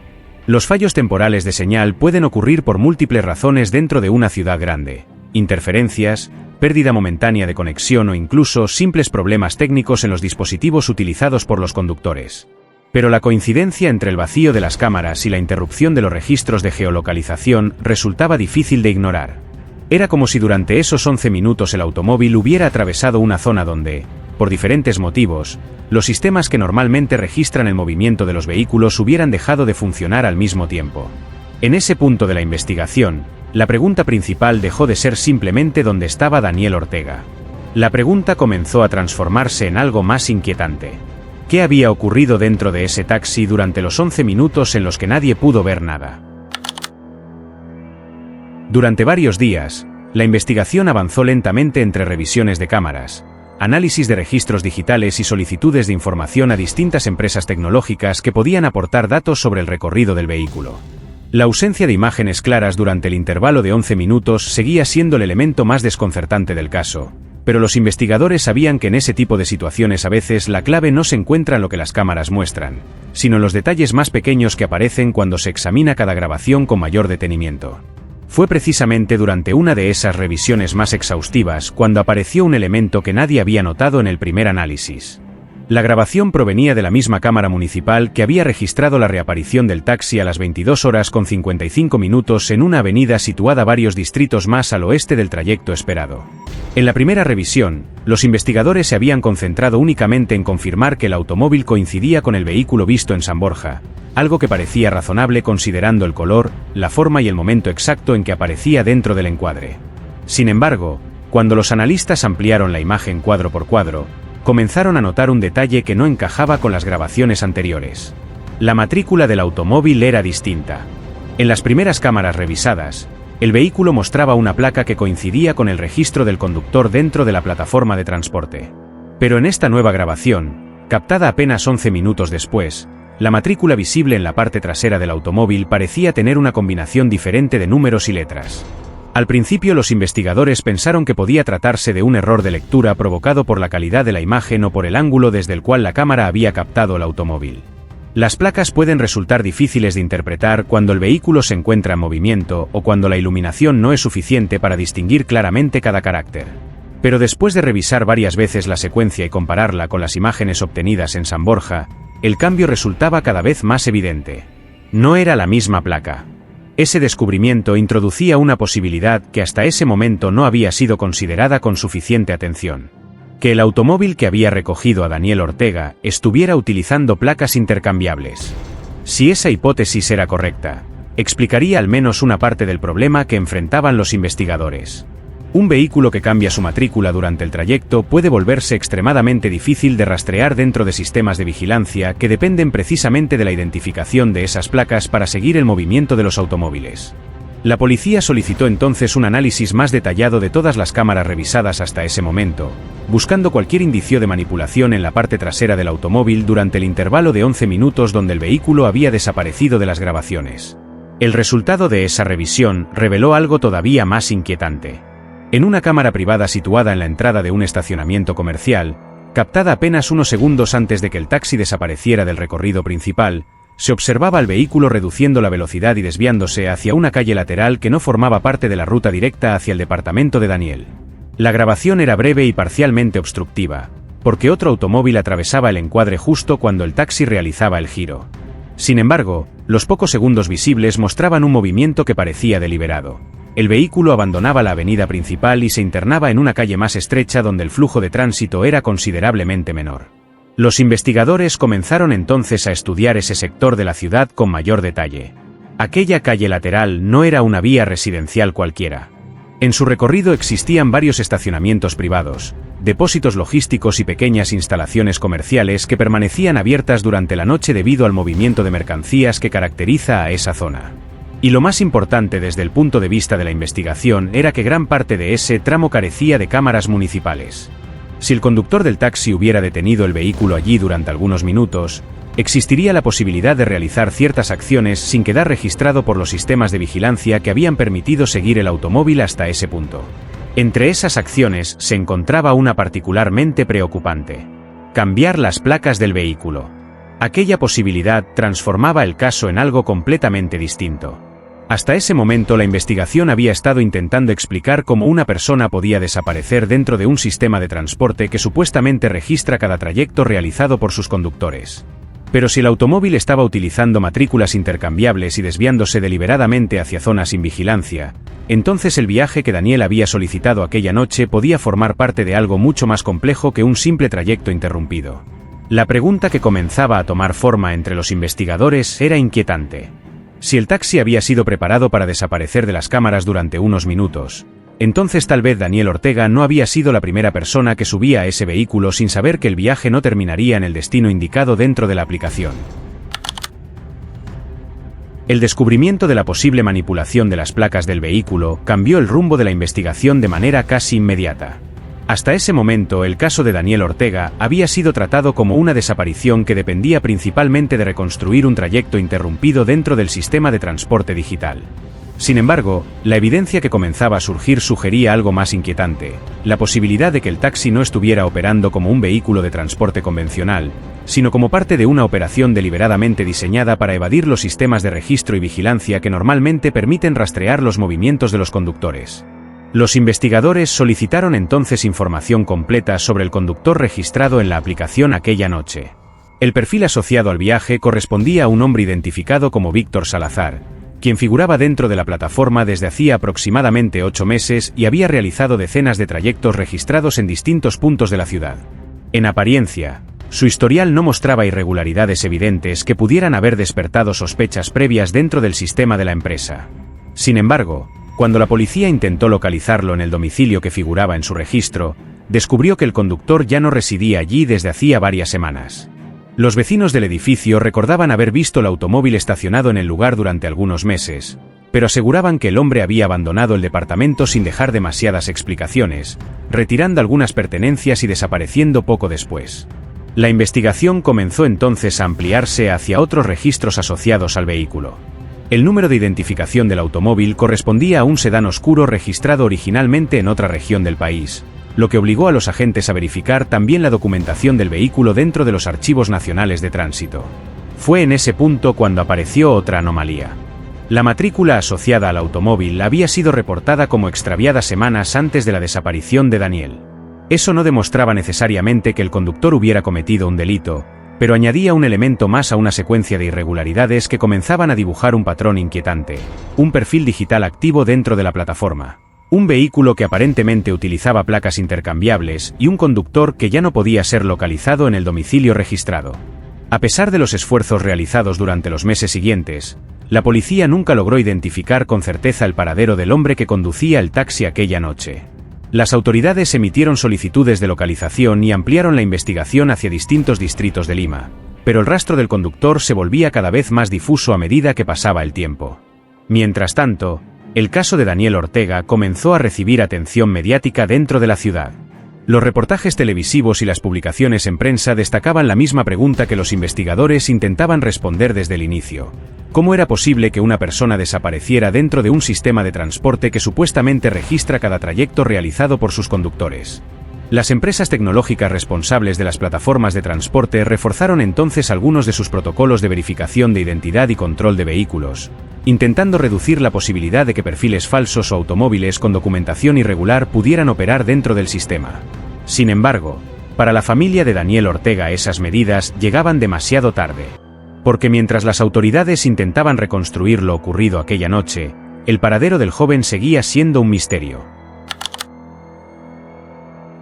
Los fallos temporales de señal pueden ocurrir por múltiples razones dentro de una ciudad grande: interferencias, pérdida momentánea de conexión o incluso simples problemas técnicos en los dispositivos utilizados por los conductores. Pero la coincidencia entre el vacío de las cámaras y la interrupción de los registros de geolocalización resultaba difícil de ignorar. Era como si durante esos 11 minutos el automóvil hubiera atravesado una zona donde, por diferentes motivos, los sistemas que normalmente registran el movimiento de los vehículos hubieran dejado de funcionar al mismo tiempo. En ese punto de la investigación, la pregunta principal dejó de ser simplemente dónde estaba Daniel Ortega. La pregunta comenzó a transformarse en algo más inquietante. ¿Qué había ocurrido dentro de ese taxi durante los 11 minutos en los que nadie pudo ver nada? Durante varios días, la investigación avanzó lentamente entre revisiones de cámaras, análisis de registros digitales y solicitudes de información a distintas empresas tecnológicas que podían aportar datos sobre el recorrido del vehículo. La ausencia de imágenes claras durante el intervalo de 11 minutos seguía siendo el elemento más desconcertante del caso, pero los investigadores sabían que en ese tipo de situaciones a veces la clave no se encuentra en lo que las cámaras muestran, sino en los detalles más pequeños que aparecen cuando se examina cada grabación con mayor detenimiento. Fue precisamente durante una de esas revisiones más exhaustivas cuando apareció un elemento que nadie había notado en el primer análisis. La grabación provenía de la misma cámara municipal que había registrado la reaparición del taxi a las 22 horas con 55 minutos en una avenida situada varios distritos más al oeste del trayecto esperado. En la primera revisión, los investigadores se habían concentrado únicamente en confirmar que el automóvil coincidía con el vehículo visto en San Borja, algo que parecía razonable considerando el color, la forma y el momento exacto en que aparecía dentro del encuadre. Sin embargo, cuando los analistas ampliaron la imagen cuadro por cuadro, comenzaron a notar un detalle que no encajaba con las grabaciones anteriores. La matrícula del automóvil era distinta. En las primeras cámaras revisadas, el vehículo mostraba una placa que coincidía con el registro del conductor dentro de la plataforma de transporte. Pero en esta nueva grabación, captada apenas 11 minutos después, la matrícula visible en la parte trasera del automóvil parecía tener una combinación diferente de números y letras. Al principio los investigadores pensaron que podía tratarse de un error de lectura provocado por la calidad de la imagen o por el ángulo desde el cual la cámara había captado el automóvil. Las placas pueden resultar difíciles de interpretar cuando el vehículo se encuentra en movimiento o cuando la iluminación no es suficiente para distinguir claramente cada carácter. Pero después de revisar varias veces la secuencia y compararla con las imágenes obtenidas en San Borja, el cambio resultaba cada vez más evidente. No era la misma placa. Ese descubrimiento introducía una posibilidad que hasta ese momento no había sido considerada con suficiente atención. Que el automóvil que había recogido a Daniel Ortega estuviera utilizando placas intercambiables. Si esa hipótesis era correcta, explicaría al menos una parte del problema que enfrentaban los investigadores. Un vehículo que cambia su matrícula durante el trayecto puede volverse extremadamente difícil de rastrear dentro de sistemas de vigilancia que dependen precisamente de la identificación de esas placas para seguir el movimiento de los automóviles. La policía solicitó entonces un análisis más detallado de todas las cámaras revisadas hasta ese momento, buscando cualquier indicio de manipulación en la parte trasera del automóvil durante el intervalo de 11 minutos donde el vehículo había desaparecido de las grabaciones. El resultado de esa revisión reveló algo todavía más inquietante. En una cámara privada situada en la entrada de un estacionamiento comercial, captada apenas unos segundos antes de que el taxi desapareciera del recorrido principal, se observaba al vehículo reduciendo la velocidad y desviándose hacia una calle lateral que no formaba parte de la ruta directa hacia el departamento de Daniel. La grabación era breve y parcialmente obstructiva, porque otro automóvil atravesaba el encuadre justo cuando el taxi realizaba el giro. Sin embargo, los pocos segundos visibles mostraban un movimiento que parecía deliberado. El vehículo abandonaba la avenida principal y se internaba en una calle más estrecha donde el flujo de tránsito era considerablemente menor. Los investigadores comenzaron entonces a estudiar ese sector de la ciudad con mayor detalle. Aquella calle lateral no era una vía residencial cualquiera. En su recorrido existían varios estacionamientos privados, depósitos logísticos y pequeñas instalaciones comerciales que permanecían abiertas durante la noche debido al movimiento de mercancías que caracteriza a esa zona. Y lo más importante desde el punto de vista de la investigación era que gran parte de ese tramo carecía de cámaras municipales. Si el conductor del taxi hubiera detenido el vehículo allí durante algunos minutos, existiría la posibilidad de realizar ciertas acciones sin quedar registrado por los sistemas de vigilancia que habían permitido seguir el automóvil hasta ese punto. Entre esas acciones se encontraba una particularmente preocupante: cambiar las placas del vehículo. Aquella posibilidad transformaba el caso en algo completamente distinto. Hasta ese momento la investigación había estado intentando explicar cómo una persona podía desaparecer dentro de un sistema de transporte que supuestamente registra cada trayecto realizado por sus conductores. Pero si el automóvil estaba utilizando matrículas intercambiables y desviándose deliberadamente hacia zonas sin vigilancia, entonces el viaje que Daniel había solicitado aquella noche podía formar parte de algo mucho más complejo que un simple trayecto interrumpido. La pregunta que comenzaba a tomar forma entre los investigadores era inquietante. Si el taxi había sido preparado para desaparecer de las cámaras durante unos minutos, entonces tal vez Daniel Ortega no había sido la primera persona que subía a ese vehículo sin saber que el viaje no terminaría en el destino indicado dentro de la aplicación. El descubrimiento de la posible manipulación de las placas del vehículo cambió el rumbo de la investigación de manera casi inmediata. Hasta ese momento, el caso de Daniel Ortega había sido tratado como una desaparición que dependía principalmente de reconstruir un trayecto interrumpido dentro del sistema de transporte digital. Sin embargo, la evidencia que comenzaba a surgir sugería algo más inquietante: la posibilidad de que el taxi no estuviera operando como un vehículo de transporte convencional, sino como parte de una operación deliberadamente diseñada para evadir los sistemas de registro y vigilancia que normalmente permiten rastrear los movimientos de los conductores. Los investigadores solicitaron entonces información completa sobre el conductor registrado en la aplicación aquella noche. El perfil asociado al viaje correspondía a un hombre identificado como Víctor Salazar, quien figuraba dentro de la plataforma desde hacía aproximadamente 8 meses y había realizado decenas de trayectos registrados en distintos puntos de la ciudad. En apariencia, su historial no mostraba irregularidades evidentes que pudieran haber despertado sospechas previas dentro del sistema de la empresa. Sin embargo, cuando la policía intentó localizarlo en el domicilio que figuraba en su registro, descubrió que el conductor ya no residía allí desde hacía varias semanas. Los vecinos del edificio recordaban haber visto el automóvil estacionado en el lugar durante algunos meses, pero aseguraban que el hombre había abandonado el departamento sin dejar demasiadas explicaciones, retirando algunas pertenencias y desapareciendo poco después. La investigación comenzó entonces a ampliarse hacia otros registros asociados al vehículo. El número de identificación del automóvil correspondía a un sedán oscuro registrado originalmente en otra región del país, lo que obligó a los agentes a verificar también la documentación del vehículo dentro de los archivos nacionales de tránsito. Fue en ese punto cuando apareció otra anomalía. La matrícula asociada al automóvil había sido reportada como extraviada semanas antes de la desaparición de Daniel. Eso no demostraba necesariamente que el conductor hubiera cometido un delito, pero añadía un elemento más a una secuencia de irregularidades que comenzaban a dibujar un patrón inquietante, un perfil digital activo dentro de la plataforma, un vehículo que aparentemente utilizaba placas intercambiables y un conductor que ya no podía ser localizado en el domicilio registrado. A pesar de los esfuerzos realizados durante los meses siguientes, la policía nunca logró identificar con certeza el paradero del hombre que conducía el taxi aquella noche. Las autoridades emitieron solicitudes de localización y ampliaron la investigación hacia distintos distritos de Lima, pero el rastro del conductor se volvía cada vez más difuso a medida que pasaba el tiempo. Mientras tanto, el caso de Daniel Ortega comenzó a recibir atención mediática dentro de la ciudad. Los reportajes televisivos y las publicaciones en prensa destacaban la misma pregunta que los investigadores intentaban responder desde el inicio: ¿cómo era posible que una persona desapareciera dentro de un sistema de transporte que supuestamente registra cada trayecto realizado por sus conductores? Las empresas tecnológicas responsables de las plataformas de transporte reforzaron entonces algunos de sus protocolos de verificación de identidad y control de vehículos, intentando reducir la posibilidad de que perfiles falsos o automóviles con documentación irregular pudieran operar dentro del sistema. Sin embargo, para la familia de Daniel Ortega esas medidas llegaban demasiado tarde. Porque mientras las autoridades intentaban reconstruir lo ocurrido aquella noche, el paradero del joven seguía siendo un misterio.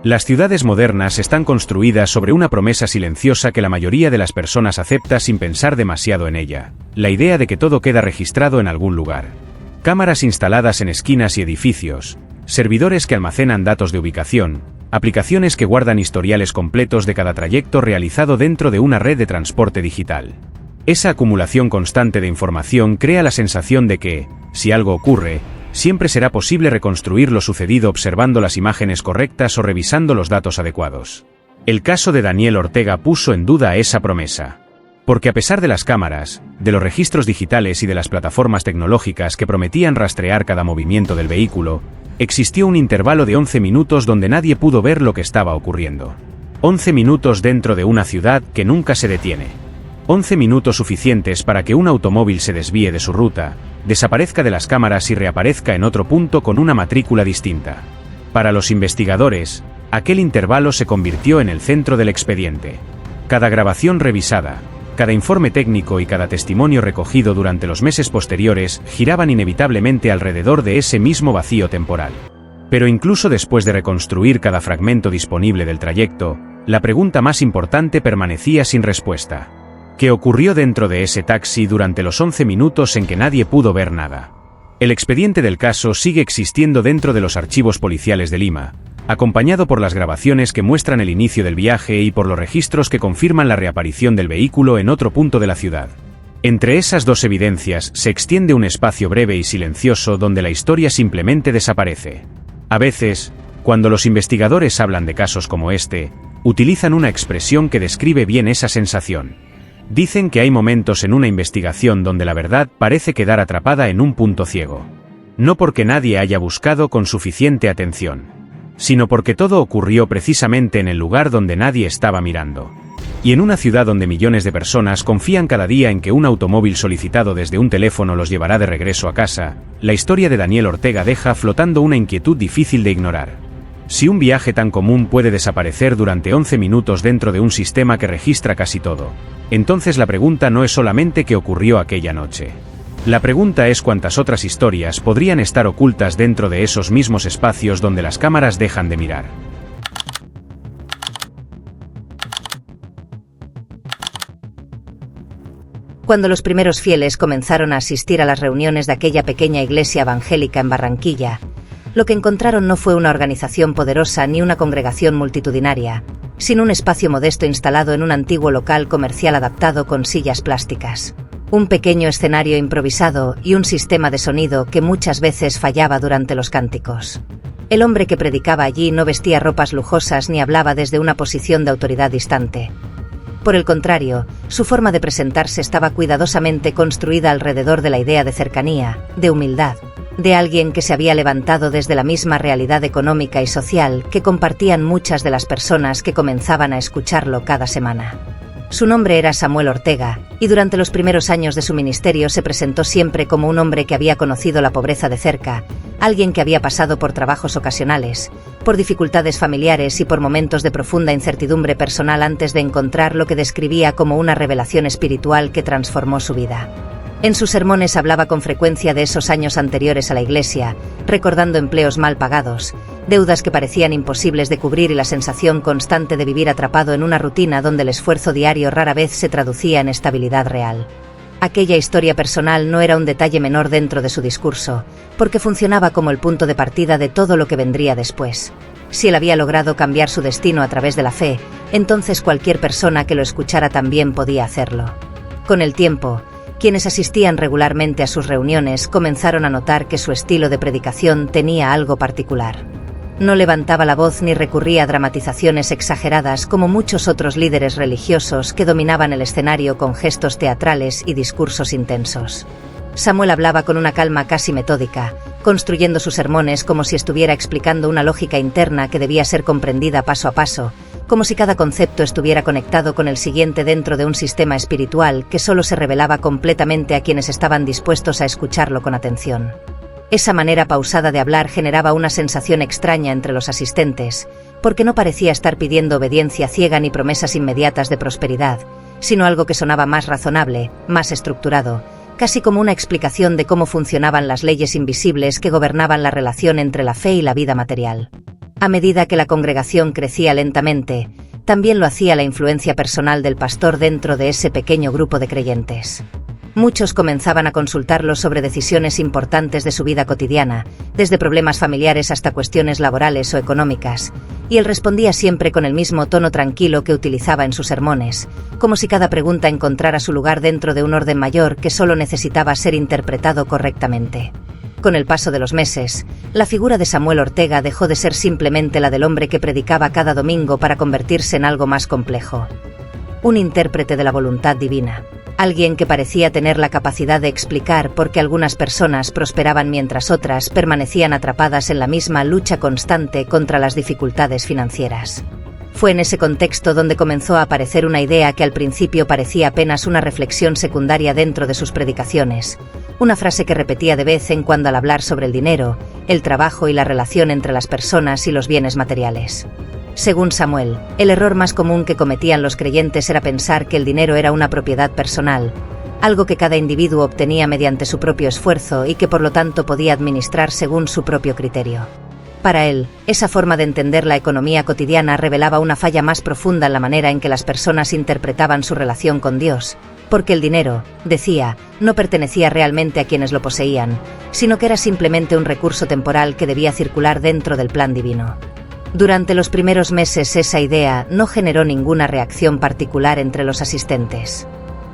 Las ciudades modernas están construidas sobre una promesa silenciosa que la mayoría de las personas acepta sin pensar demasiado en ella: la idea de que todo queda registrado en algún lugar. Cámaras instaladas en esquinas y edificios, servidores que almacenan datos de ubicación, aplicaciones que guardan historiales completos de cada trayecto realizado dentro de una red de transporte digital. Esa acumulación constante de información crea la sensación de que, si algo ocurre, siempre será posible reconstruir lo sucedido observando las imágenes correctas o revisando los datos adecuados. El caso de Daniel Ortega puso en duda esa promesa. Porque a pesar de las cámaras, de los registros digitales y de las plataformas tecnológicas que prometían rastrear cada movimiento del vehículo, existió un intervalo de 11 minutos donde nadie pudo ver lo que estaba ocurriendo. 11 minutos dentro de una ciudad que nunca se detiene. 11 minutos suficientes para que un automóvil se desvíe de su ruta, desaparezca de las cámaras y reaparezca en otro punto con una matrícula distinta. Para los investigadores, aquel intervalo se convirtió en el centro del expediente. Cada grabación revisada, cada informe técnico y cada testimonio recogido durante los meses posteriores giraban inevitablemente alrededor de ese mismo vacío temporal. Pero incluso después de reconstruir cada fragmento disponible del trayecto, la pregunta más importante permanecía sin respuesta. ¿Qué ocurrió dentro de ese taxi durante los 11 minutos en que nadie pudo ver nada? El expediente del caso sigue existiendo dentro de los archivos policiales de Lima, acompañado por las grabaciones que muestran el inicio del viaje y por los registros que confirman la reaparición del vehículo en otro punto de la ciudad. Entre esas dos evidencias se extiende un espacio breve y silencioso donde la historia simplemente desaparece. A veces, cuando los investigadores hablan de casos como este, utilizan una expresión que describe bien esa sensación. Dicen que hay momentos en una investigación donde la verdad parece quedar atrapada en un punto ciego. No porque nadie haya buscado con suficiente atención, sino porque todo ocurrió precisamente en el lugar donde nadie estaba mirando. Y en una ciudad donde millones de personas confían cada día en que un automóvil solicitado desde un teléfono los llevará de regreso a casa, la historia de Daniel Ortega deja flotando una inquietud difícil de ignorar. Si un viaje tan común puede desaparecer durante 11 minutos dentro de un sistema que registra casi todo, entonces la pregunta no es solamente qué ocurrió aquella noche. La pregunta es cuántas otras historias podrían estar ocultas dentro de esos mismos espacios donde las cámaras dejan de mirar. Cuando los primeros fieles comenzaron a asistir a las reuniones de aquella pequeña iglesia evangélica en Barranquilla, lo que encontraron no fue una organización poderosa ni una congregación multitudinaria, sino un espacio modesto instalado en un antiguo local comercial adaptado con sillas plásticas, un pequeño escenario improvisado y un sistema de sonido que muchas veces fallaba durante los cánticos. El hombre que predicaba allí no vestía ropas lujosas ni hablaba desde una posición de autoridad distante. Por el contrario, su forma de presentarse estaba cuidadosamente construida alrededor de la idea de cercanía, de humildad, de alguien que se había levantado desde la misma realidad económica y social que compartían muchas de las personas que comenzaban a escucharlo cada semana. Su nombre era Samuel Ortega, y durante los primeros años de su ministerio se presentó siempre como un hombre que había conocido la pobreza de cerca, alguien que había pasado por trabajos ocasionales, por dificultades familiares y por momentos de profunda incertidumbre personal antes de encontrar lo que describía como una revelación espiritual que transformó su vida. En sus sermones hablaba con frecuencia de esos años anteriores a la iglesia, recordando empleos mal pagados, deudas que parecían imposibles de cubrir y la sensación constante de vivir atrapado en una rutina donde el esfuerzo diario rara vez se traducía en estabilidad real. Aquella historia personal no era un detalle menor dentro de su discurso, porque funcionaba como el punto de partida de todo lo que vendría después. Si él había logrado cambiar su destino a través de la fe, entonces cualquier persona que lo escuchara también podía hacerlo. Con el tiempo, quienes asistían regularmente a sus reuniones comenzaron a notar que su estilo de predicación tenía algo particular. No levantaba la voz ni recurría a dramatizaciones exageradas como muchos otros líderes religiosos que dominaban el escenario con gestos teatrales y discursos intensos. Samuel hablaba con una calma casi metódica, construyendo sus sermones como si estuviera explicando una lógica interna que debía ser comprendida paso a paso, como si cada concepto estuviera conectado con el siguiente dentro de un sistema espiritual que solo se revelaba completamente a quienes estaban dispuestos a escucharlo con atención. Esa manera pausada de hablar generaba una sensación extraña entre los asistentes, porque no parecía estar pidiendo obediencia ciega ni promesas inmediatas de prosperidad, sino algo que sonaba más razonable, más estructurado, casi como una explicación de cómo funcionaban las leyes invisibles que gobernaban la relación entre la fe y la vida material. A medida que la congregación crecía lentamente, también lo hacía la influencia personal del pastor dentro de ese pequeño grupo de creyentes. Muchos comenzaban a consultarlo sobre decisiones importantes de su vida cotidiana, desde problemas familiares hasta cuestiones laborales o económicas, y él respondía siempre con el mismo tono tranquilo que utilizaba en sus sermones, como si cada pregunta encontrara su lugar dentro de un orden mayor que solo necesitaba ser interpretado correctamente. Con el paso de los meses, la figura de Samuel Ortega dejó de ser simplemente la del hombre que predicaba cada domingo para convertirse en algo más complejo. Un intérprete de la voluntad divina. Alguien que parecía tener la capacidad de explicar por qué algunas personas prosperaban mientras otras permanecían atrapadas en la misma lucha constante contra las dificultades financieras. Fue en ese contexto donde comenzó a aparecer una idea que al principio parecía apenas una reflexión secundaria dentro de sus predicaciones, una frase que repetía de vez en cuando al hablar sobre el dinero, el trabajo y la relación entre las personas y los bienes materiales. Según Samuel, el error más común que cometían los creyentes era pensar que el dinero era una propiedad personal, algo que cada individuo obtenía mediante su propio esfuerzo y que por lo tanto podía administrar según su propio criterio. Para él, esa forma de entender la economía cotidiana revelaba una falla más profunda en la manera en que las personas interpretaban su relación con Dios, porque el dinero, decía, no pertenecía realmente a quienes lo poseían, sino que era simplemente un recurso temporal que debía circular dentro del plan divino. Durante los primeros meses esa idea no generó ninguna reacción particular entre los asistentes.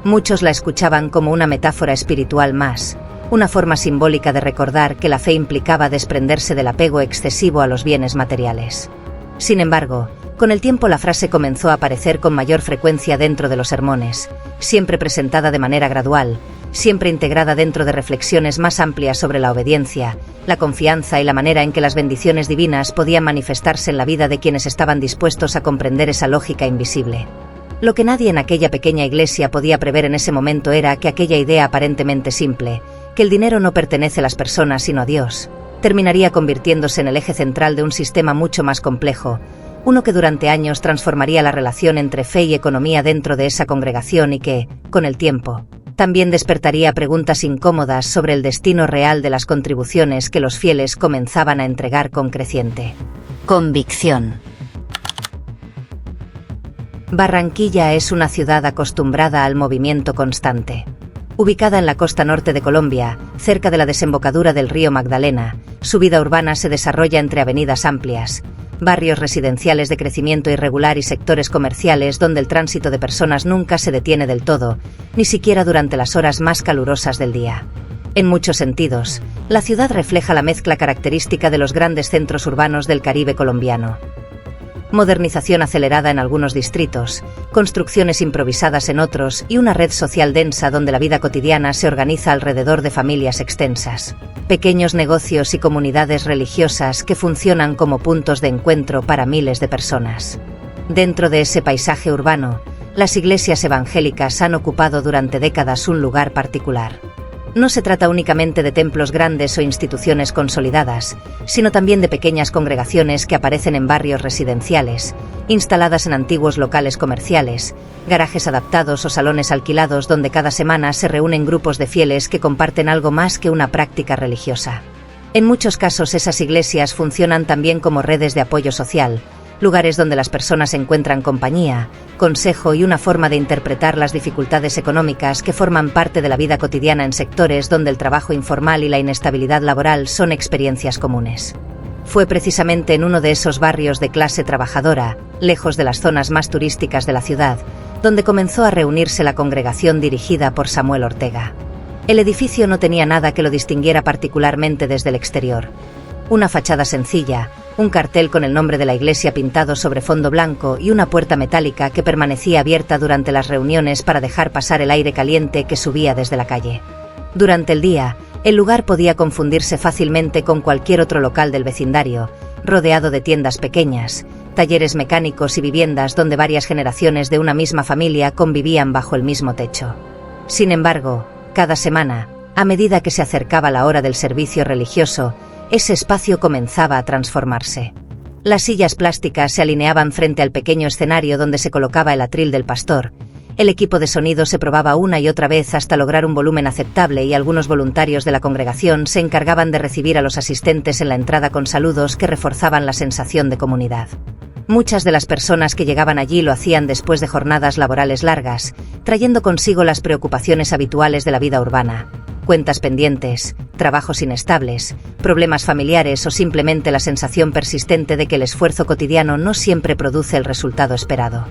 Muchos la escuchaban como una metáfora espiritual más, una forma simbólica de recordar que la fe implicaba desprenderse del apego excesivo a los bienes materiales. Sin embargo, con el tiempo la frase comenzó a aparecer con mayor frecuencia dentro de los sermones, siempre presentada de manera gradual, siempre integrada dentro de reflexiones más amplias sobre la obediencia, la confianza y la manera en que las bendiciones divinas podían manifestarse en la vida de quienes estaban dispuestos a comprender esa lógica invisible. Lo que nadie en aquella pequeña iglesia podía prever en ese momento era que aquella idea aparentemente simple, que el dinero no pertenece a las personas sino a Dios, terminaría convirtiéndose en el eje central de un sistema mucho más complejo, uno que durante años transformaría la relación entre fe y economía dentro de esa congregación y que, con el tiempo, también despertaría preguntas incómodas sobre el destino real de las contribuciones que los fieles comenzaban a entregar con creciente convicción. Barranquilla es una ciudad acostumbrada al movimiento constante. Ubicada en la costa norte de Colombia, cerca de la desembocadura del río Magdalena, su vida urbana se desarrolla entre avenidas amplias, barrios residenciales de crecimiento irregular y sectores comerciales donde el tránsito de personas nunca se detiene del todo, ni siquiera durante las horas más calurosas del día. En muchos sentidos, la ciudad refleja la mezcla característica de los grandes centros urbanos del Caribe colombiano. Modernización acelerada en algunos distritos, construcciones improvisadas en otros y una red social densa donde la vida cotidiana se organiza alrededor de familias extensas. Pequeños negocios y comunidades religiosas que funcionan como puntos de encuentro para miles de personas. Dentro de ese paisaje urbano, las iglesias evangélicas han ocupado durante décadas un lugar particular. No se trata únicamente de templos grandes o instituciones consolidadas, sino también de pequeñas congregaciones que aparecen en barrios residenciales, instaladas en antiguos locales comerciales, garajes adaptados o salones alquilados donde cada semana se reúnen grupos de fieles que comparten algo más que una práctica religiosa. En muchos casos esas iglesias funcionan también como redes de apoyo social, lugares donde las personas encuentran compañía, consejo y una forma de interpretar las dificultades económicas que forman parte de la vida cotidiana en sectores donde el trabajo informal y la inestabilidad laboral son experiencias comunes. Fue precisamente en uno de esos barrios de clase trabajadora, lejos de las zonas más turísticas de la ciudad, donde comenzó a reunirse la congregación dirigida por Samuel Ortega. El edificio no tenía nada que lo distinguiera particularmente desde el exterior. Una fachada sencilla, un cartel con el nombre de la iglesia pintado sobre fondo blanco y una puerta metálica que permanecía abierta durante las reuniones para dejar pasar el aire caliente que subía desde la calle. Durante el día, el lugar podía confundirse fácilmente con cualquier otro local del vecindario, rodeado de tiendas pequeñas, talleres mecánicos y viviendas donde varias generaciones de una misma familia convivían bajo el mismo techo. Sin embargo, cada semana, a medida que se acercaba la hora del servicio religioso, ese espacio comenzaba a transformarse. Las sillas plásticas se alineaban frente al pequeño escenario donde se colocaba el atril del pastor. El equipo de sonido se probaba una y otra vez hasta lograr un volumen aceptable y algunos voluntarios de la congregación se encargaban de recibir a los asistentes en la entrada con saludos que reforzaban la sensación de comunidad. Muchas de las personas que llegaban allí lo hacían después de jornadas laborales largas, trayendo consigo las preocupaciones habituales de la vida urbana. Cuentas pendientes, trabajos inestables, problemas familiares o simplemente la sensación persistente de que el esfuerzo cotidiano no siempre produce el resultado esperado.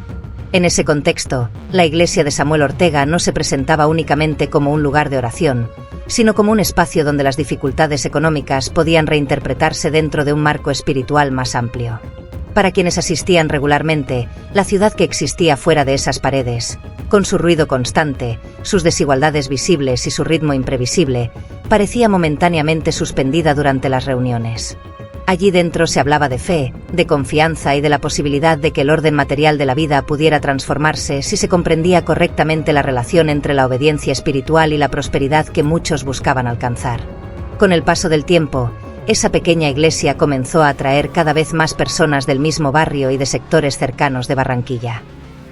En ese contexto, la iglesia de Samuel Ortega no se presentaba únicamente como un lugar de oración, sino como un espacio donde las dificultades económicas podían reinterpretarse dentro de un marco espiritual más amplio. Para quienes asistían regularmente, la ciudad que existía fuera de esas paredes, con su ruido constante, sus desigualdades visibles y su ritmo imprevisible, parecía momentáneamente suspendida durante las reuniones. Allí dentro se hablaba de fe, de confianza y de la posibilidad de que el orden material de la vida pudiera transformarse si se comprendía correctamente la relación entre la obediencia espiritual y la prosperidad que muchos buscaban alcanzar. Con el paso del tiempo, esa pequeña iglesia comenzó a atraer cada vez más personas del mismo barrio y de sectores cercanos de Barranquilla.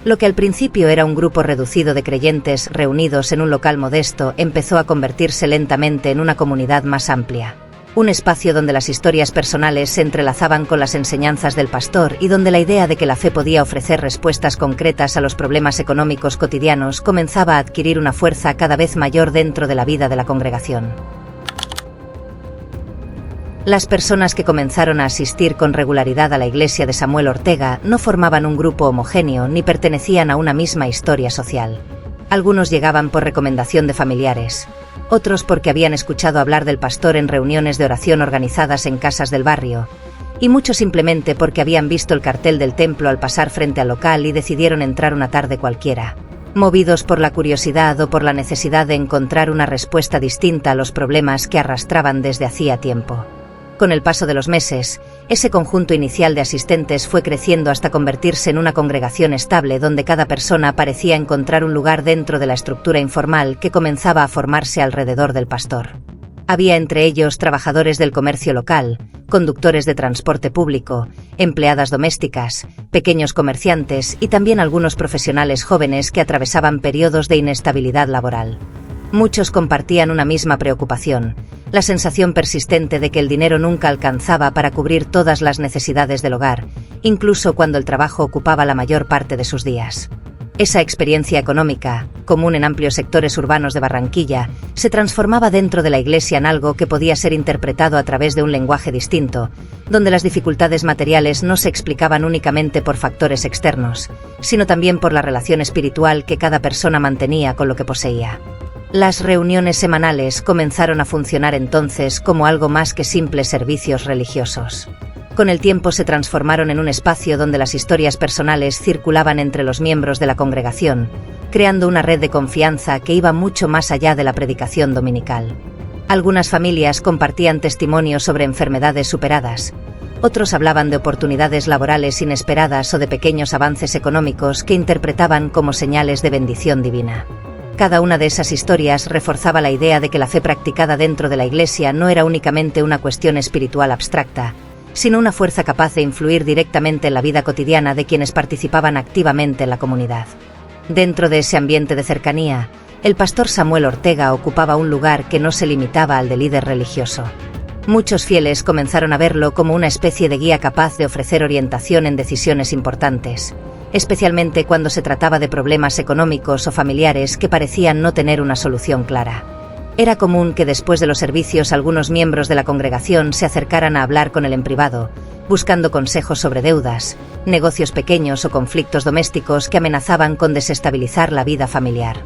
Lo que al principio era un grupo reducido de creyentes reunidos en un local modesto empezó a convertirse lentamente en una comunidad más amplia. Un espacio donde las historias personales se entrelazaban con las enseñanzas del pastor y donde la idea de que la fe podía ofrecer respuestas concretas a los problemas económicos cotidianos comenzaba a adquirir una fuerza cada vez mayor dentro de la vida de la congregación. Las personas que comenzaron a asistir con regularidad a la iglesia de Samuel Ortega no formaban un grupo homogéneo ni pertenecían a una misma historia social. Algunos llegaban por recomendación de familiares, otros porque habían escuchado hablar del pastor en reuniones de oración organizadas en casas del barrio, y muchos simplemente porque habían visto el cartel del templo al pasar frente al local y decidieron entrar una tarde cualquiera, movidos por la curiosidad o por la necesidad de encontrar una respuesta distinta a los problemas que arrastraban desde hacía tiempo. Con el paso de los meses, ese conjunto inicial de asistentes fue creciendo hasta convertirse en una congregación estable donde cada persona parecía encontrar un lugar dentro de la estructura informal que comenzaba a formarse alrededor del pastor. Había entre ellos trabajadores del comercio local, conductores de transporte público, empleadas domésticas, pequeños comerciantes y también algunos profesionales jóvenes que atravesaban periodos de inestabilidad laboral. Muchos compartían una misma preocupación, la sensación persistente de que el dinero nunca alcanzaba para cubrir todas las necesidades del hogar, incluso cuando el trabajo ocupaba la mayor parte de sus días. Esa experiencia económica, común en amplios sectores urbanos de Barranquilla, se transformaba dentro de la iglesia en algo que podía ser interpretado a través de un lenguaje distinto, donde las dificultades materiales no se explicaban únicamente por factores externos, sino también por la relación espiritual que cada persona mantenía con lo que poseía. Las reuniones semanales comenzaron a funcionar entonces como algo más que simples servicios religiosos. Con el tiempo se transformaron en un espacio donde las historias personales circulaban entre los miembros de la congregación, creando una red de confianza que iba mucho más allá de la predicación dominical. Algunas familias compartían testimonios sobre enfermedades superadas, otros hablaban de oportunidades laborales inesperadas o de pequeños avances económicos que interpretaban como señales de bendición divina. Cada una de esas historias reforzaba la idea de que la fe practicada dentro de la iglesia no era únicamente una cuestión espiritual abstracta, sino una fuerza capaz de influir directamente en la vida cotidiana de quienes participaban activamente en la comunidad. Dentro de ese ambiente de cercanía, el pastor Samuel Ortega ocupaba un lugar que no se limitaba al de líder religioso. Muchos fieles comenzaron a verlo como una especie de guía capaz de ofrecer orientación en decisiones importantes, especialmente cuando se trataba de problemas económicos o familiares que parecían no tener una solución clara. Era común que después de los servicios algunos miembros de la congregación se acercaran a hablar con él en privado, buscando consejos sobre deudas, negocios pequeños o conflictos domésticos que amenazaban con desestabilizar la vida familiar.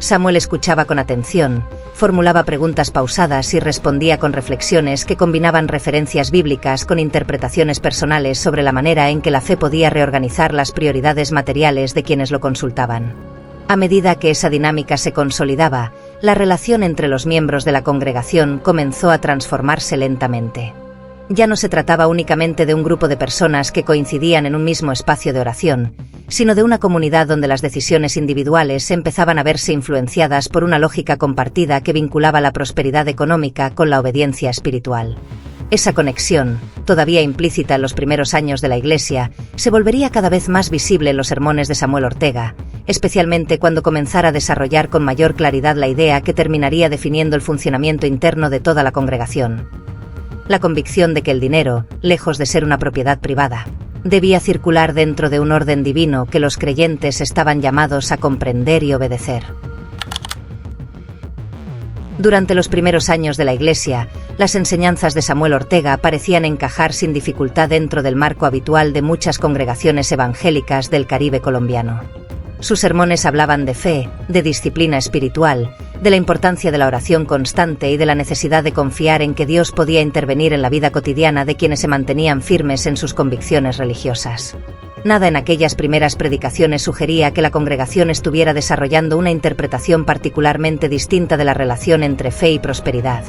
Samuel escuchaba con atención, formulaba preguntas pausadas y respondía con reflexiones que combinaban referencias bíblicas con interpretaciones personales sobre la manera en que la fe podía reorganizar las prioridades materiales de quienes lo consultaban. A medida que esa dinámica se consolidaba, la relación entre los miembros de la congregación comenzó a transformarse lentamente. Ya no se trataba únicamente de un grupo de personas que coincidían en un mismo espacio de oración, sino de una comunidad donde las decisiones individuales empezaban a verse influenciadas por una lógica compartida que vinculaba la prosperidad económica con la obediencia espiritual. Esa conexión, todavía implícita en los primeros años de la Iglesia, se volvería cada vez más visible en los sermones de Samuel Ortega, especialmente cuando comenzara a desarrollar con mayor claridad la idea que terminaría definiendo el funcionamiento interno de toda la congregación. La convicción de que el dinero, lejos de ser una propiedad privada, debía circular dentro de un orden divino que los creyentes estaban llamados a comprender y obedecer. Durante los primeros años de la Iglesia, las enseñanzas de Samuel Ortega parecían encajar sin dificultad dentro del marco habitual de muchas congregaciones evangélicas del Caribe colombiano. Sus sermones hablaban de fe, de disciplina espiritual, de la importancia de la oración constante y de la necesidad de confiar en que Dios podía intervenir en la vida cotidiana de quienes se mantenían firmes en sus convicciones religiosas. Nada en aquellas primeras predicaciones sugería que la congregación estuviera desarrollando una interpretación particularmente distinta de la relación entre fe y prosperidad.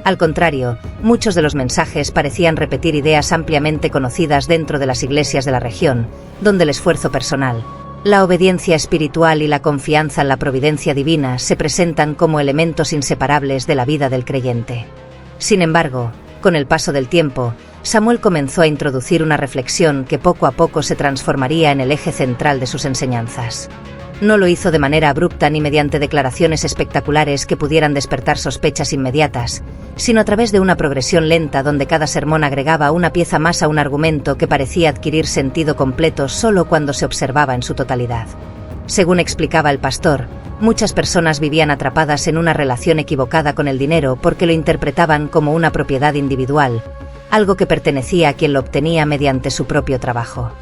Al contrario, muchos de los mensajes parecían repetir ideas ampliamente conocidas dentro de las iglesias de la región, donde el esfuerzo personal, la obediencia espiritual y la confianza en la providencia divina se presentan como elementos inseparables de la vida del creyente. Sin embargo, con el paso del tiempo, Samuel comenzó a introducir una reflexión que poco a poco se transformaría en el eje central de sus enseñanzas. No lo hizo de manera abrupta ni mediante declaraciones espectaculares que pudieran despertar sospechas inmediatas, sino a través de una progresión lenta donde cada sermón agregaba una pieza más a un argumento que parecía adquirir sentido completo solo cuando se observaba en su totalidad. Según explicaba el pastor, muchas personas vivían atrapadas en una relación equivocada con el dinero porque lo interpretaban como una propiedad individual, algo que pertenecía a quien lo obtenía mediante su propio trabajo.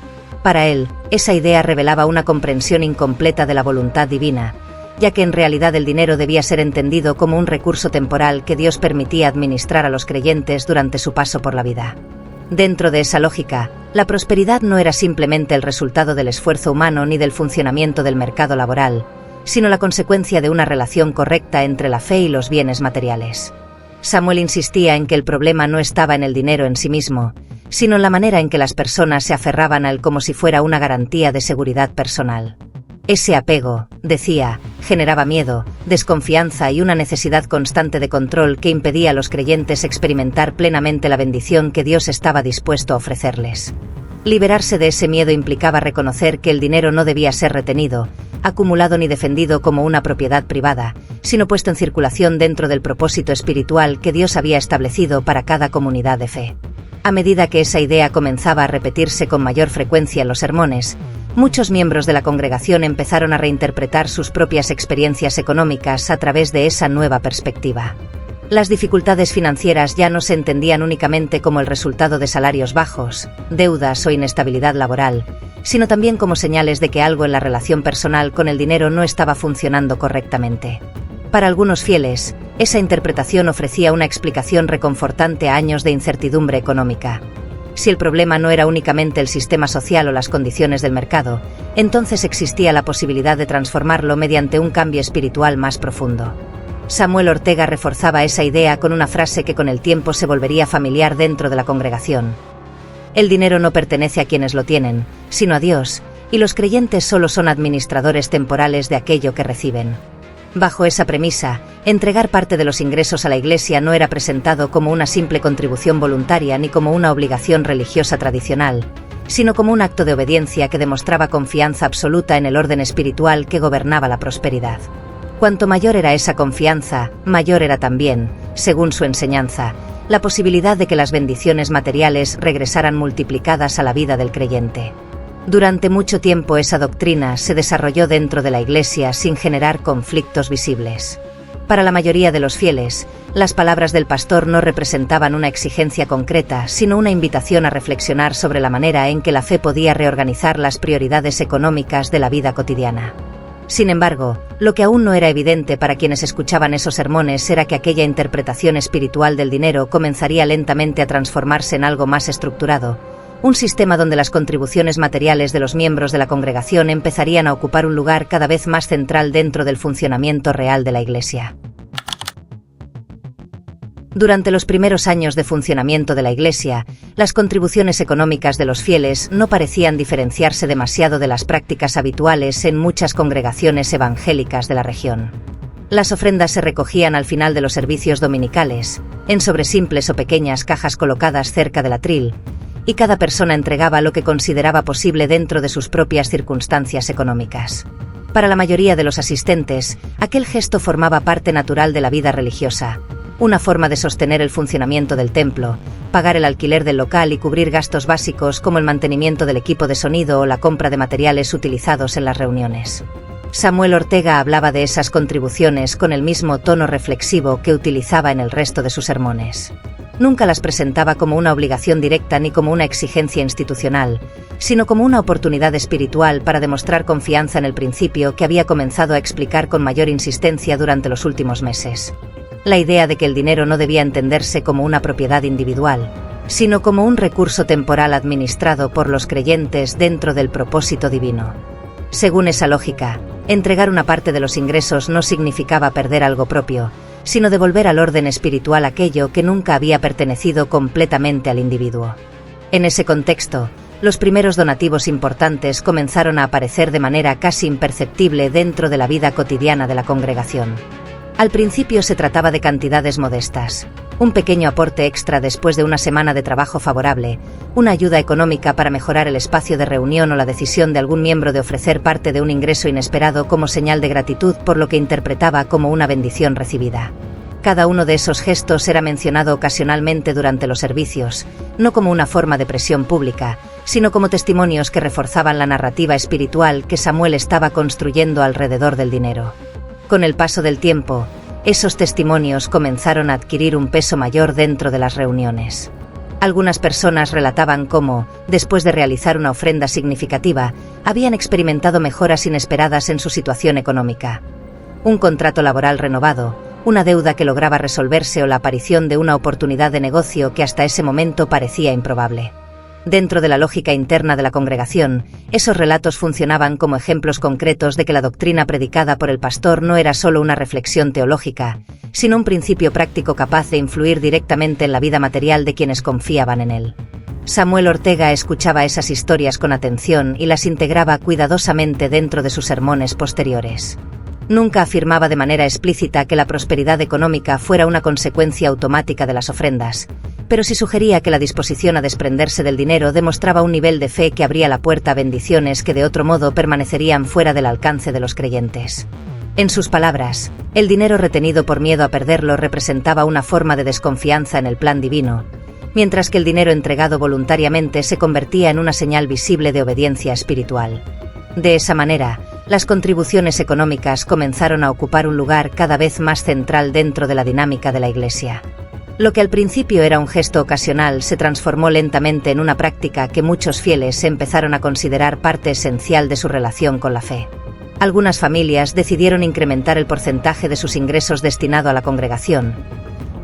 Para él, esa idea revelaba una comprensión incompleta de la voluntad divina, ya que en realidad el dinero debía ser entendido como un recurso temporal que Dios permitía administrar a los creyentes durante su paso por la vida. Dentro de esa lógica, la prosperidad no era simplemente el resultado del esfuerzo humano ni del funcionamiento del mercado laboral, sino la consecuencia de una relación correcta entre la fe y los bienes materiales. Samuel insistía en que el problema no estaba en el dinero en sí mismo, sino en la manera en que las personas se aferraban a él como si fuera una garantía de seguridad personal. Ese apego, decía, generaba miedo, desconfianza y una necesidad constante de control que impedía a los creyentes experimentar plenamente la bendición que Dios estaba dispuesto a ofrecerles. Liberarse de ese miedo implicaba reconocer que el dinero no debía ser retenido, acumulado ni defendido como una propiedad privada, sino puesto en circulación dentro del propósito espiritual que Dios había establecido para cada comunidad de fe. A medida que esa idea comenzaba a repetirse con mayor frecuencia en los sermones, muchos miembros de la congregación empezaron a reinterpretar sus propias experiencias económicas a través de esa nueva perspectiva. Las dificultades financieras ya no se entendían únicamente como el resultado de salarios bajos, deudas o inestabilidad laboral, sino también como señales de que algo en la relación personal con el dinero no estaba funcionando correctamente. Para algunos fieles, esa interpretación ofrecía una explicación reconfortante a años de incertidumbre económica. Si el problema no era únicamente el sistema social o las condiciones del mercado, entonces existía la posibilidad de transformarlo mediante un cambio espiritual más profundo. Samuel Ortega reforzaba esa idea con una frase que con el tiempo se volvería familiar dentro de la congregación. El dinero no pertenece a quienes lo tienen, sino a Dios, y los creyentes solo son administradores temporales de aquello que reciben. Bajo esa premisa, entregar parte de los ingresos a la Iglesia no era presentado como una simple contribución voluntaria ni como una obligación religiosa tradicional, sino como un acto de obediencia que demostraba confianza absoluta en el orden espiritual que gobernaba la prosperidad. Cuanto mayor era esa confianza, mayor era también, según su enseñanza, la posibilidad de que las bendiciones materiales regresaran multiplicadas a la vida del creyente. Durante mucho tiempo esa doctrina se desarrolló dentro de la Iglesia sin generar conflictos visibles. Para la mayoría de los fieles, las palabras del pastor no representaban una exigencia concreta, sino una invitación a reflexionar sobre la manera en que la fe podía reorganizar las prioridades económicas de la vida cotidiana. Sin embargo, lo que aún no era evidente para quienes escuchaban esos sermones era que aquella interpretación espiritual del dinero comenzaría lentamente a transformarse en algo más estructurado, un sistema donde las contribuciones materiales de los miembros de la congregación empezarían a ocupar un lugar cada vez más central dentro del funcionamiento real de la Iglesia. Durante los primeros años de funcionamiento de la Iglesia, las contribuciones económicas de los fieles no parecían diferenciarse demasiado de las prácticas habituales en muchas congregaciones evangélicas de la región. Las ofrendas se recogían al final de los servicios dominicales, en sobresimples o pequeñas cajas colocadas cerca del atril, y cada persona entregaba lo que consideraba posible dentro de sus propias circunstancias económicas. Para la mayoría de los asistentes, aquel gesto formaba parte natural de la vida religiosa, una forma de sostener el funcionamiento del templo, pagar el alquiler del local y cubrir gastos básicos como el mantenimiento del equipo de sonido o la compra de materiales utilizados en las reuniones. Samuel Ortega hablaba de esas contribuciones con el mismo tono reflexivo que utilizaba en el resto de sus sermones. Nunca las presentaba como una obligación directa ni como una exigencia institucional, sino como una oportunidad espiritual para demostrar confianza en el principio que había comenzado a explicar con mayor insistencia durante los últimos meses. La idea de que el dinero no debía entenderse como una propiedad individual, sino como un recurso temporal administrado por los creyentes dentro del propósito divino. Según esa lógica, entregar una parte de los ingresos no significaba perder algo propio, sino devolver al orden espiritual aquello que nunca había pertenecido completamente al individuo. En ese contexto, los primeros donativos importantes comenzaron a aparecer de manera casi imperceptible dentro de la vida cotidiana de la congregación. Al principio se trataba de cantidades modestas, un pequeño aporte extra después de una semana de trabajo favorable, una ayuda económica para mejorar el espacio de reunión o la decisión de algún miembro de ofrecer parte de un ingreso inesperado como señal de gratitud por lo que interpretaba como una bendición recibida. Cada uno de esos gestos era mencionado ocasionalmente durante los servicios, no como una forma de presión pública, sino como testimonios que reforzaban la narrativa espiritual que Samuel estaba construyendo alrededor del dinero. Con el paso del tiempo, esos testimonios comenzaron a adquirir un peso mayor dentro de las reuniones. Algunas personas relataban cómo, después de realizar una ofrenda significativa, habían experimentado mejoras inesperadas en su situación económica. Un contrato laboral renovado, una deuda que lograba resolverse o la aparición de una oportunidad de negocio que hasta ese momento parecía improbable. Dentro de la lógica interna de la congregación, esos relatos funcionaban como ejemplos concretos de que la doctrina predicada por el pastor no era solo una reflexión teológica, sino un principio práctico capaz de influir directamente en la vida material de quienes confiaban en él. Samuel Ortega escuchaba esas historias con atención y las integraba cuidadosamente dentro de sus sermones posteriores. Nunca afirmaba de manera explícita que la prosperidad económica fuera una consecuencia automática de las ofrendas, pero sí sugería que la disposición a desprenderse del dinero demostraba un nivel de fe que abría la puerta a bendiciones que de otro modo permanecerían fuera del alcance de los creyentes. En sus palabras, el dinero retenido por miedo a perderlo representaba una forma de desconfianza en el plan divino, mientras que el dinero entregado voluntariamente se convertía en una señal visible de obediencia espiritual. De esa manera, las contribuciones económicas comenzaron a ocupar un lugar cada vez más central dentro de la dinámica de la Iglesia. Lo que al principio era un gesto ocasional se transformó lentamente en una práctica que muchos fieles empezaron a considerar parte esencial de su relación con la fe. Algunas familias decidieron incrementar el porcentaje de sus ingresos destinado a la congregación.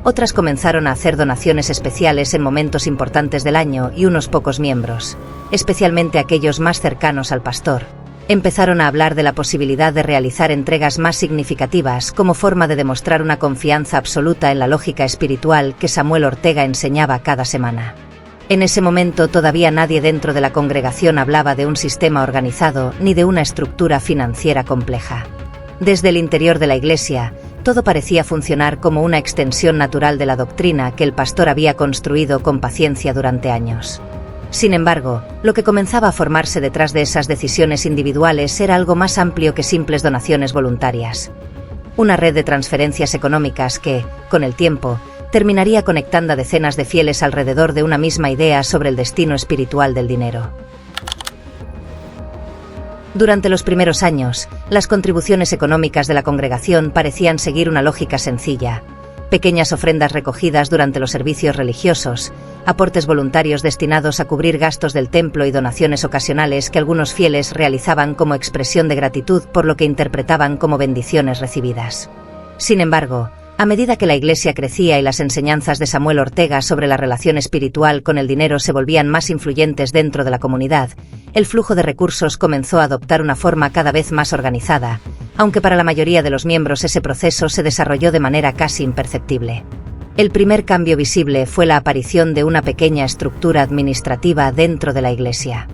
Otras comenzaron a hacer donaciones especiales en momentos importantes del año y unos pocos miembros, especialmente aquellos más cercanos al pastor, empezaron a hablar de la posibilidad de realizar entregas más significativas como forma de demostrar una confianza absoluta en la lógica espiritual que Samuel Ortega enseñaba cada semana. En ese momento todavía nadie dentro de la congregación hablaba de un sistema organizado ni de una estructura financiera compleja. Desde el interior de la Iglesia, todo parecía funcionar como una extensión natural de la doctrina que el pastor había construido con paciencia durante años. Sin embargo, lo que comenzaba a formarse detrás de esas decisiones individuales era algo más amplio que simples donaciones voluntarias. Una red de transferencias económicas que, con el tiempo, terminaría conectando a decenas de fieles alrededor de una misma idea sobre el destino espiritual del dinero. Durante los primeros años, las contribuciones económicas de la congregación parecían seguir una lógica sencilla: pequeñas ofrendas recogidas durante los servicios religiosos, aportes voluntarios destinados a cubrir gastos del templo y donaciones ocasionales que algunos fieles realizaban como expresión de gratitud por lo que interpretaban como bendiciones recibidas. Sin embargo, a medida que la Iglesia crecía y las enseñanzas de Samuel Ortega sobre la relación espiritual con el dinero se volvían más influyentes dentro de la comunidad, el flujo de recursos comenzó a adoptar una forma cada vez más organizada, aunque para la mayoría de los miembros ese proceso se desarrolló de manera casi imperceptible. El primer cambio visible fue la aparición de una pequeña estructura administrativa dentro de la Iglesia.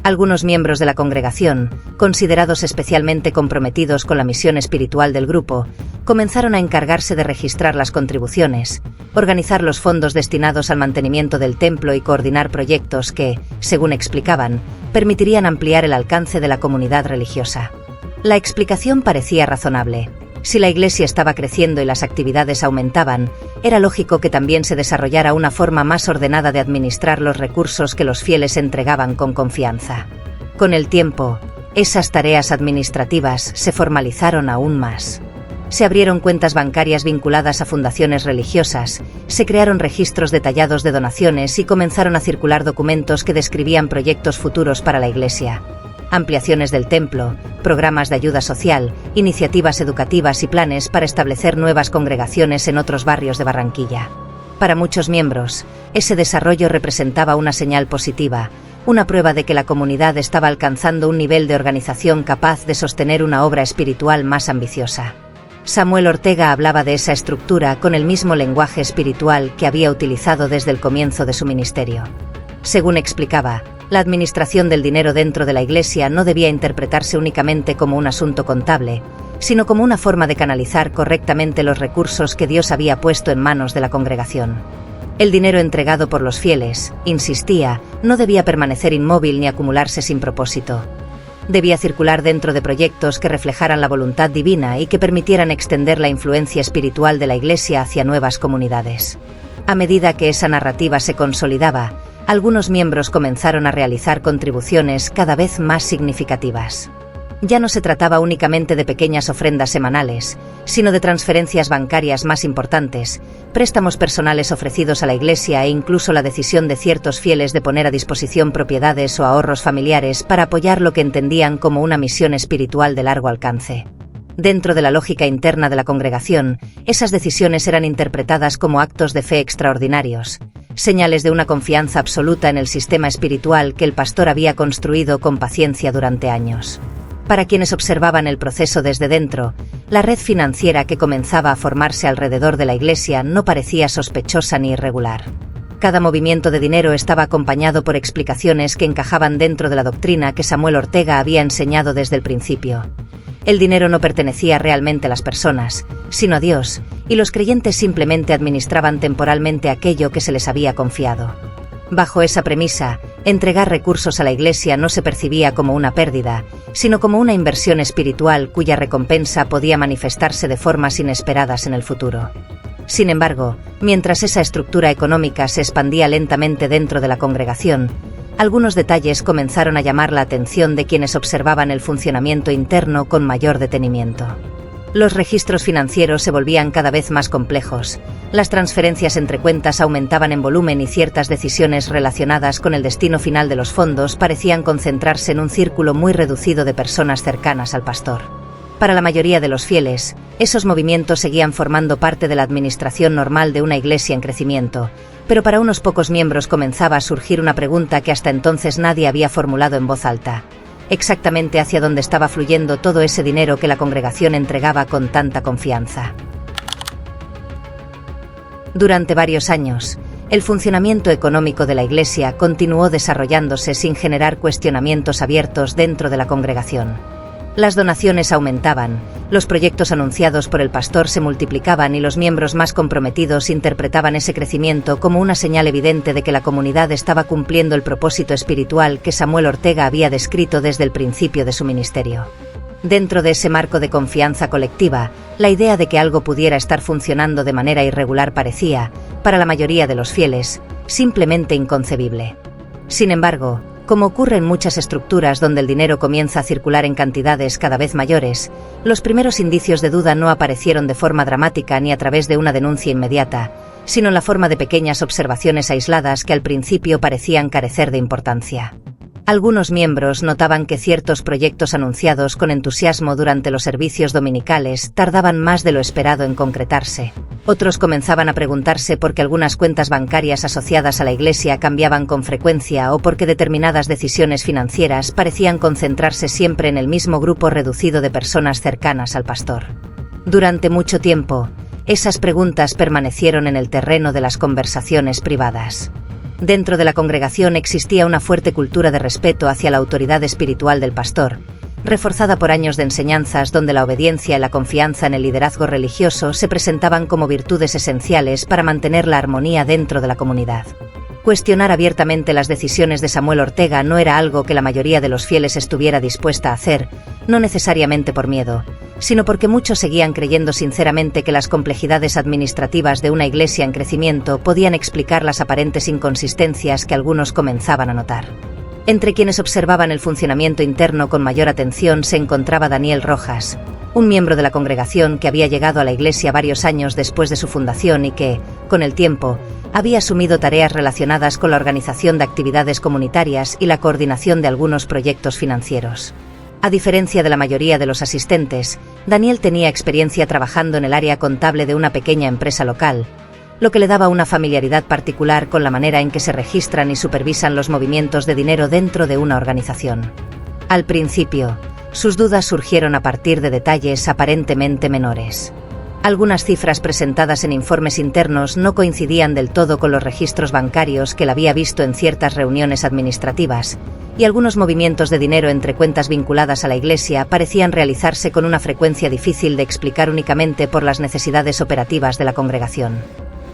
Algunos miembros de la congregación, considerados especialmente comprometidos con la misión espiritual del grupo, comenzaron a encargarse de registrar las contribuciones, organizar los fondos destinados al mantenimiento del templo y coordinar proyectos que, según explicaban, permitirían ampliar el alcance de la comunidad religiosa. La explicación parecía razonable. Si la Iglesia estaba creciendo y las actividades aumentaban, era lógico que también se desarrollara una forma más ordenada de administrar los recursos que los fieles entregaban con confianza. Con el tiempo, esas tareas administrativas se formalizaron aún más. Se abrieron cuentas bancarias vinculadas a fundaciones religiosas, se crearon registros detallados de donaciones y comenzaron a circular documentos que describían proyectos futuros para la Iglesia. Ampliaciones del templo, programas de ayuda social, iniciativas educativas y planes para establecer nuevas congregaciones en otros barrios de Barranquilla. Para muchos miembros, ese desarrollo representaba una señal positiva, una prueba de que la comunidad estaba alcanzando un nivel de organización capaz de sostener una obra espiritual más ambiciosa. Samuel Ortega hablaba de esa estructura con el mismo lenguaje espiritual que había utilizado desde el comienzo de su ministerio. Según explicaba, la administración del dinero dentro de la Iglesia no debía interpretarse únicamente como un asunto contable, sino como una forma de canalizar correctamente los recursos que Dios había puesto en manos de la congregación. El dinero entregado por los fieles, insistía, no debía permanecer inmóvil ni acumularse sin propósito. Debía circular dentro de proyectos que reflejaran la voluntad divina y que permitieran extender la influencia espiritual de la Iglesia hacia nuevas comunidades. A medida que esa narrativa se consolidaba, algunos miembros comenzaron a realizar contribuciones cada vez más significativas. Ya no se trataba únicamente de pequeñas ofrendas semanales, sino de transferencias bancarias más importantes, préstamos personales ofrecidos a la Iglesia e incluso la decisión de ciertos fieles de poner a disposición propiedades o ahorros familiares para apoyar lo que entendían como una misión espiritual de largo alcance. Dentro de la lógica interna de la congregación, esas decisiones eran interpretadas como actos de fe extraordinarios, señales de una confianza absoluta en el sistema espiritual que el pastor había construido con paciencia durante años. Para quienes observaban el proceso desde dentro, la red financiera que comenzaba a formarse alrededor de la iglesia no parecía sospechosa ni irregular. Cada movimiento de dinero estaba acompañado por explicaciones que encajaban dentro de la doctrina que Samuel Ortega había enseñado desde el principio. El dinero no pertenecía realmente a las personas, sino a Dios, y los creyentes simplemente administraban temporalmente aquello que se les había confiado. Bajo esa premisa, entregar recursos a la iglesia no se percibía como una pérdida, sino como una inversión espiritual cuya recompensa podía manifestarse de formas inesperadas en el futuro. Sin embargo, mientras esa estructura económica se expandía lentamente dentro de la congregación, algunos detalles comenzaron a llamar la atención de quienes observaban el funcionamiento interno con mayor detenimiento. Los registros financieros se volvían cada vez más complejos, las transferencias entre cuentas aumentaban en volumen y ciertas decisiones relacionadas con el destino final de los fondos parecían concentrarse en un círculo muy reducido de personas cercanas al pastor. Para la mayoría de los fieles, esos movimientos seguían formando parte de la administración normal de una iglesia en crecimiento, pero para unos pocos miembros comenzaba a surgir una pregunta que hasta entonces nadie había formulado en voz alta: exactamente hacia dónde estaba fluyendo todo ese dinero que la congregación entregaba con tanta confianza. Durante varios años, el funcionamiento económico de la iglesia continuó desarrollándose sin generar cuestionamientos abiertos dentro de la congregación. Las donaciones aumentaban, los proyectos anunciados por el pastor se multiplicaban y los miembros más comprometidos interpretaban ese crecimiento como una señal evidente de que la comunidad estaba cumpliendo el propósito espiritual que Samuel Ortega había descrito desde el principio de su ministerio. Dentro de ese marco de confianza colectiva, la idea de que algo pudiera estar funcionando de manera irregular parecía, para la mayoría de los fieles, simplemente inconcebible. Sin embargo, como ocurre en muchas estructuras donde el dinero comienza a circular en cantidades cada vez mayores, los primeros indicios de duda no aparecieron de forma dramática ni a través de una denuncia inmediata, sino en la forma de pequeñas observaciones aisladas que al principio parecían carecer de importancia. Algunos miembros notaban que ciertos proyectos anunciados con entusiasmo durante los servicios dominicales tardaban más de lo esperado en concretarse. Otros comenzaban a preguntarse por qué algunas cuentas bancarias asociadas a la iglesia cambiaban con frecuencia o por qué determinadas decisiones financieras parecían concentrarse siempre en el mismo grupo reducido de personas cercanas al pastor. Durante mucho tiempo, esas preguntas permanecieron en el terreno de las conversaciones privadas. Dentro de la congregación existía una fuerte cultura de respeto hacia la autoridad espiritual del pastor, reforzada por años de enseñanzas donde la obediencia y la confianza en el liderazgo religioso se presentaban como virtudes esenciales para mantener la armonía dentro de la comunidad. Cuestionar abiertamente las decisiones de Samuel Ortega no era algo que la mayoría de los fieles estuviera dispuesta a hacer, no necesariamente por miedo, sino porque muchos seguían creyendo sinceramente que las complejidades administrativas de una iglesia en crecimiento podían explicar las aparentes inconsistencias que algunos comenzaban a notar. Entre quienes observaban el funcionamiento interno con mayor atención se encontraba Daniel Rojas, un miembro de la congregación que había llegado a la iglesia varios años después de su fundación y que, con el tiempo, había asumido tareas relacionadas con la organización de actividades comunitarias y la coordinación de algunos proyectos financieros. A diferencia de la mayoría de los asistentes, Daniel tenía experiencia trabajando en el área contable de una pequeña empresa local, lo que le daba una familiaridad particular con la manera en que se registran y supervisan los movimientos de dinero dentro de una organización. Al principio, sus dudas surgieron a partir de detalles aparentemente menores. Algunas cifras presentadas en informes internos no coincidían del todo con los registros bancarios que él había visto en ciertas reuniones administrativas, y algunos movimientos de dinero entre cuentas vinculadas a la iglesia parecían realizarse con una frecuencia difícil de explicar únicamente por las necesidades operativas de la congregación.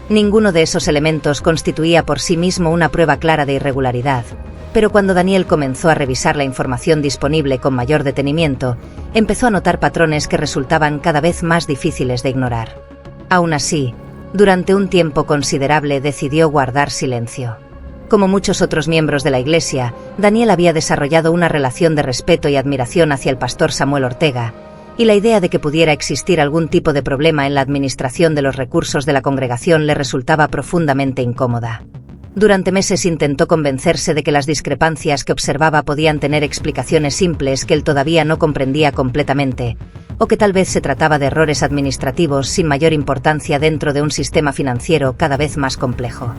Ninguno de esos elementos constituía por sí mismo una prueba clara de irregularidad, pero cuando Daniel comenzó a revisar la información disponible con mayor detenimiento, empezó a notar patrones que resultaban cada vez más difíciles de ignorar. Aún así, durante un tiempo considerable decidió guardar silencio. Como muchos otros miembros de la iglesia, Daniel había desarrollado una relación de respeto y admiración hacia el pastor Samuel Ortega, y la idea de que pudiera existir algún tipo de problema en la administración de los recursos de la congregación le resultaba profundamente incómoda. Durante meses intentó convencerse de que las discrepancias que observaba podían tener explicaciones simples que él todavía no comprendía completamente, o que tal vez se trataba de errores administrativos sin mayor importancia dentro de un sistema financiero cada vez más complejo.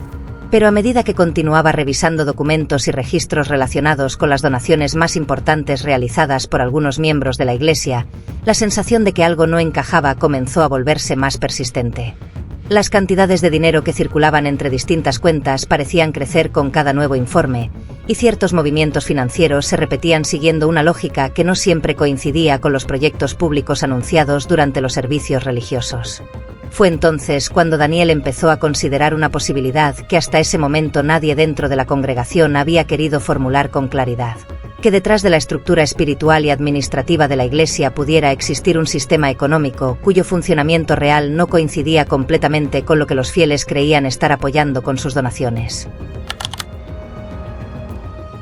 Pero a medida que continuaba revisando documentos y registros relacionados con las donaciones más importantes realizadas por algunos miembros de la Iglesia, la sensación de que algo no encajaba comenzó a volverse más persistente. Las cantidades de dinero que circulaban entre distintas cuentas parecían crecer con cada nuevo informe, y ciertos movimientos financieros se repetían siguiendo una lógica que no siempre coincidía con los proyectos públicos anunciados durante los servicios religiosos. Fue entonces cuando Daniel empezó a considerar una posibilidad que hasta ese momento nadie dentro de la congregación había querido formular con claridad: que detrás de la estructura espiritual y administrativa de la Iglesia pudiera existir un sistema económico cuyo funcionamiento real no coincidía completamente con lo que los fieles creían estar apoyando con sus donaciones.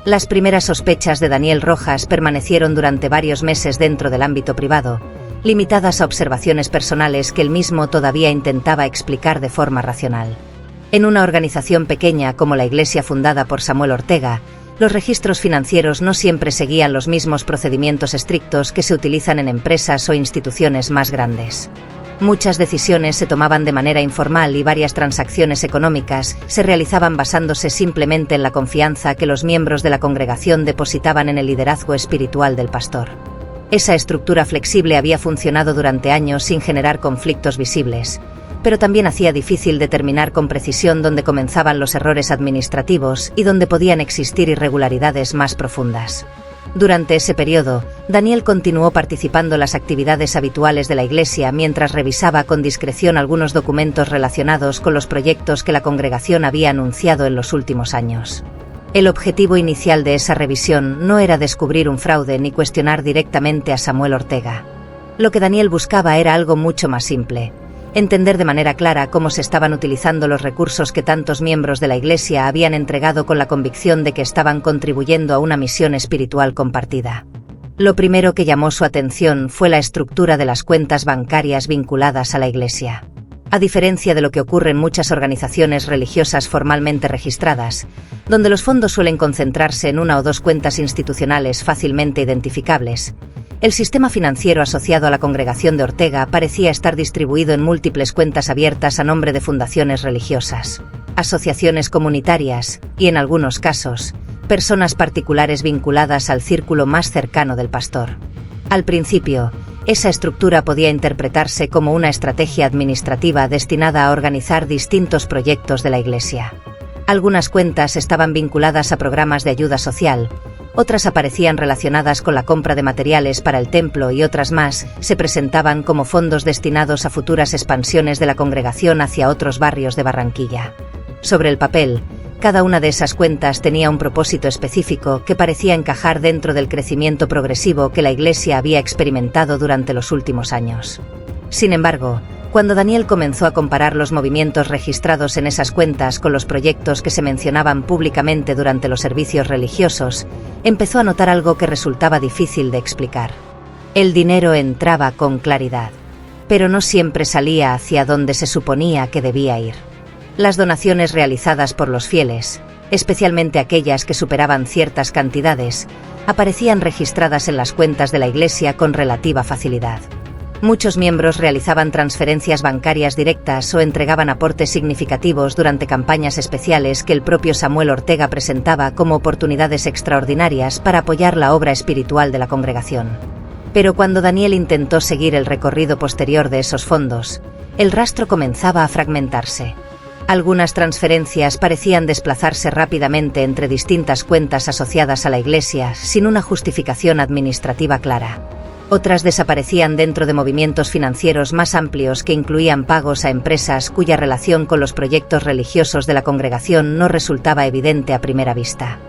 Las primeras sospechas de Daniel Rojas permanecieron durante varios meses dentro del ámbito privado, limitadas a observaciones personales que él mismo todavía intentaba explicar de forma racional. En una organización pequeña como la Iglesia fundada por Samuel Ortega, los registros financieros no siempre seguían los mismos procedimientos estrictos que se utilizan en empresas o instituciones más grandes. Muchas decisiones se tomaban de manera informal y varias transacciones económicas se realizaban basándose simplemente en la confianza que los miembros de la congregación depositaban en el liderazgo espiritual del pastor. Esa estructura flexible había funcionado durante años sin generar conflictos visibles, pero también hacía difícil determinar con precisión dónde comenzaban los errores administrativos y dónde podían existir irregularidades más profundas. Durante ese periodo, Daniel continuó participando en las actividades habituales de la Iglesia mientras revisaba con discreción algunos documentos relacionados con los proyectos que la congregación había anunciado en los últimos años. El objetivo inicial de esa revisión no era descubrir un fraude ni cuestionar directamente a Samuel Ortega. Lo que Daniel buscaba era algo mucho más simple: entender de manera clara cómo se estaban utilizando los recursos que tantos miembros de la Iglesia habían entregado con la convicción de que estaban contribuyendo a una misión espiritual compartida. Lo primero que llamó su atención fue la estructura de las cuentas bancarias vinculadas a la Iglesia. A diferencia de lo que ocurre en muchas organizaciones religiosas formalmente registradas, donde los fondos suelen concentrarse en una o dos cuentas institucionales fácilmente identificables, el sistema financiero asociado a la congregación de Ortega parecía estar distribuido en múltiples cuentas abiertas a nombre de fundaciones religiosas, asociaciones comunitarias y, en algunos casos, personas particulares vinculadas al círculo más cercano del pastor. Al principio, esa estructura podía interpretarse como una estrategia administrativa destinada a organizar distintos proyectos de la Iglesia. Algunas cuentas estaban vinculadas a programas de ayuda social, otras aparecían relacionadas con la compra de materiales para el templo y otras más se presentaban como fondos destinados a futuras expansiones de la congregación hacia otros barrios de Barranquilla. Sobre el papel, cada una de esas cuentas tenía un propósito específico que parecía encajar dentro del crecimiento progresivo que la Iglesia había experimentado durante los últimos años. Sin embargo, cuando Daniel comenzó a comparar los movimientos registrados en esas cuentas con los proyectos que se mencionaban públicamente durante los servicios religiosos, empezó a notar algo que resultaba difícil de explicar. El dinero entraba con claridad, pero no siempre salía hacia donde se suponía que debía ir. Las donaciones realizadas por los fieles, especialmente aquellas que superaban ciertas cantidades, aparecían registradas en las cuentas de la Iglesia con relativa facilidad. Muchos miembros realizaban transferencias bancarias directas o entregaban aportes significativos durante campañas especiales que el propio Samuel Ortega presentaba como oportunidades extraordinarias para apoyar la obra espiritual de la congregación. Pero cuando Daniel intentó seguir el recorrido posterior de esos fondos, el rastro comenzaba a fragmentarse. Algunas transferencias parecían desplazarse rápidamente entre distintas cuentas asociadas a la Iglesia sin una justificación administrativa clara. Otras desaparecían dentro de movimientos financieros más amplios que incluían pagos a empresas cuya relación con los proyectos religiosos de la congregación no resultaba evidente a primera vista.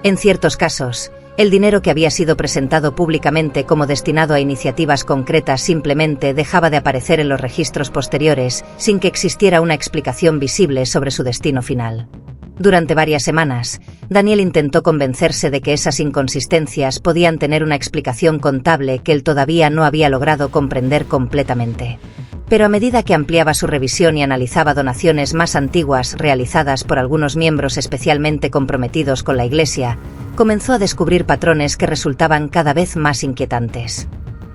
En ciertos casos, el dinero que había sido presentado públicamente como destinado a iniciativas concretas simplemente dejaba de aparecer en los registros posteriores sin que existiera una explicación visible sobre su destino final. Durante varias semanas, Daniel intentó convencerse de que esas inconsistencias podían tener una explicación contable que él todavía no había logrado comprender completamente. Pero a medida que ampliaba su revisión y analizaba donaciones más antiguas realizadas por algunos miembros especialmente comprometidos con la Iglesia, comenzó a descubrir patrones que resultaban cada vez más inquietantes.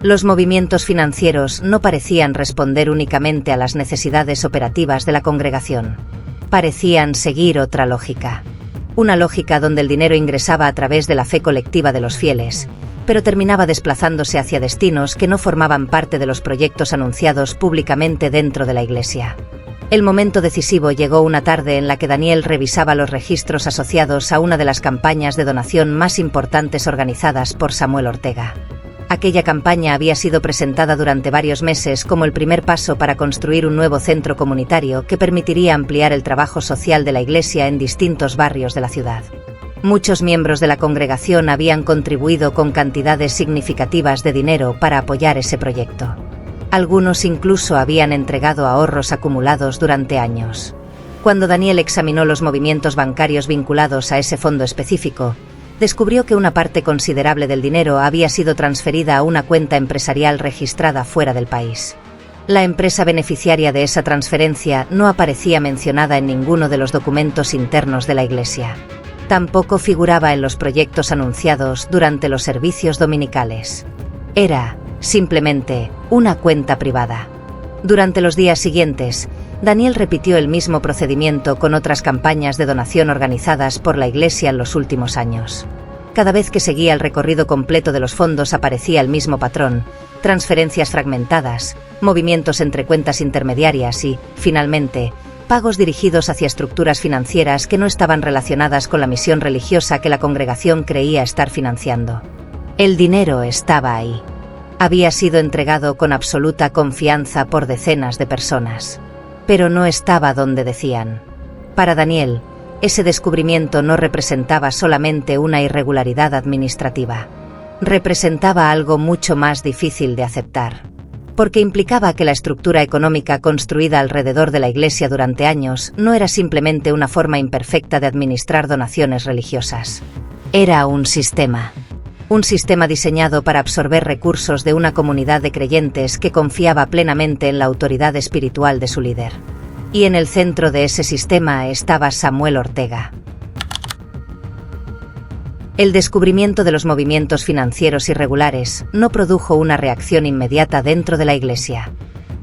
Los movimientos financieros no parecían responder únicamente a las necesidades operativas de la congregación. parecían seguir otra lógica. Una lógica donde el dinero ingresaba a través de la fe colectiva de los fieles, pero terminaba desplazándose hacia destinos que no formaban parte de los proyectos anunciados públicamente dentro de la Iglesia. El momento decisivo llegó una tarde en la que Daniel revisaba los registros asociados a una de las campañas de donación más importantes organizadas por Samuel Ortega. Aquella campaña había sido presentada durante varios meses como el primer paso para construir un nuevo centro comunitario que permitiría ampliar el trabajo social de la Iglesia en distintos barrios de la ciudad. Muchos miembros de la congregación habían contribuido con cantidades significativas de dinero para apoyar ese proyecto. Algunos incluso habían entregado ahorros acumulados durante años. Cuando Daniel examinó los movimientos bancarios vinculados a ese fondo específico, descubrió que una parte considerable del dinero había sido transferida a una cuenta empresarial registrada fuera del país. La empresa beneficiaria de esa transferencia no aparecía mencionada en ninguno de los documentos internos de la Iglesia. Tampoco figuraba en los proyectos anunciados durante los servicios dominicales. Era, simplemente, una cuenta privada. Durante los días siguientes, Daniel repitió el mismo procedimiento con otras campañas de donación organizadas por la Iglesia en los últimos años. Cada vez que seguía el recorrido completo de los fondos aparecía el mismo patrón: transferencias fragmentadas, movimientos entre cuentas intermediarias y, finalmente, pagos dirigidos hacia estructuras financieras que no estaban relacionadas con la misión religiosa que la congregación creía estar financiando. El dinero estaba ahí. Había sido entregado con absoluta confianza por decenas de personas. Pero no estaba donde decían. Para Daniel, ese descubrimiento no representaba solamente una irregularidad administrativa. Representaba algo mucho más difícil de aceptar. Porque implicaba que la estructura económica construida alrededor de la Iglesia durante años no era simplemente una forma imperfecta de administrar donaciones religiosas. Era un sistema. Un sistema diseñado para absorber recursos de una comunidad de creyentes que confiaba plenamente en la autoridad espiritual de su líder. Y en el centro de ese sistema estaba Samuel Ortega. El descubrimiento de los movimientos financieros irregulares no produjo una reacción inmediata dentro de la Iglesia.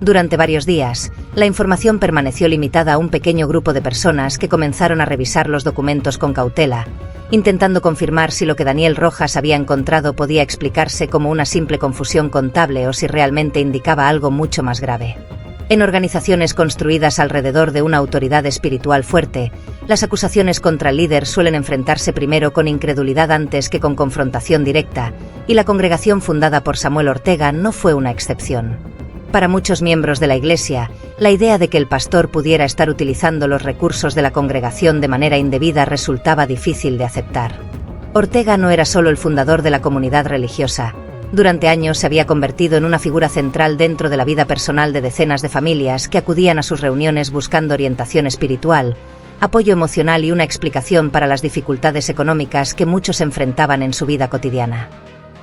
Durante varios días, la información permaneció limitada a un pequeño grupo de personas que comenzaron a revisar los documentos con cautela, intentando confirmar si lo que Daniel Rojas había encontrado podía explicarse como una simple confusión contable o si realmente indicaba algo mucho más grave. En organizaciones construidas alrededor de una autoridad espiritual fuerte, las acusaciones contra el líder suelen enfrentarse primero con incredulidad antes que con confrontación directa, y la congregación fundada por Samuel Ortega no fue una excepción. Para muchos miembros de la Iglesia, la idea de que el pastor pudiera estar utilizando los recursos de la congregación de manera indebida resultaba difícil de aceptar. Ortega no era solo el fundador de la comunidad religiosa. Durante años se había convertido en una figura central dentro de la vida personal de decenas de familias que acudían a sus reuniones buscando orientación espiritual, apoyo emocional y una explicación para las dificultades económicas que muchos enfrentaban en su vida cotidiana.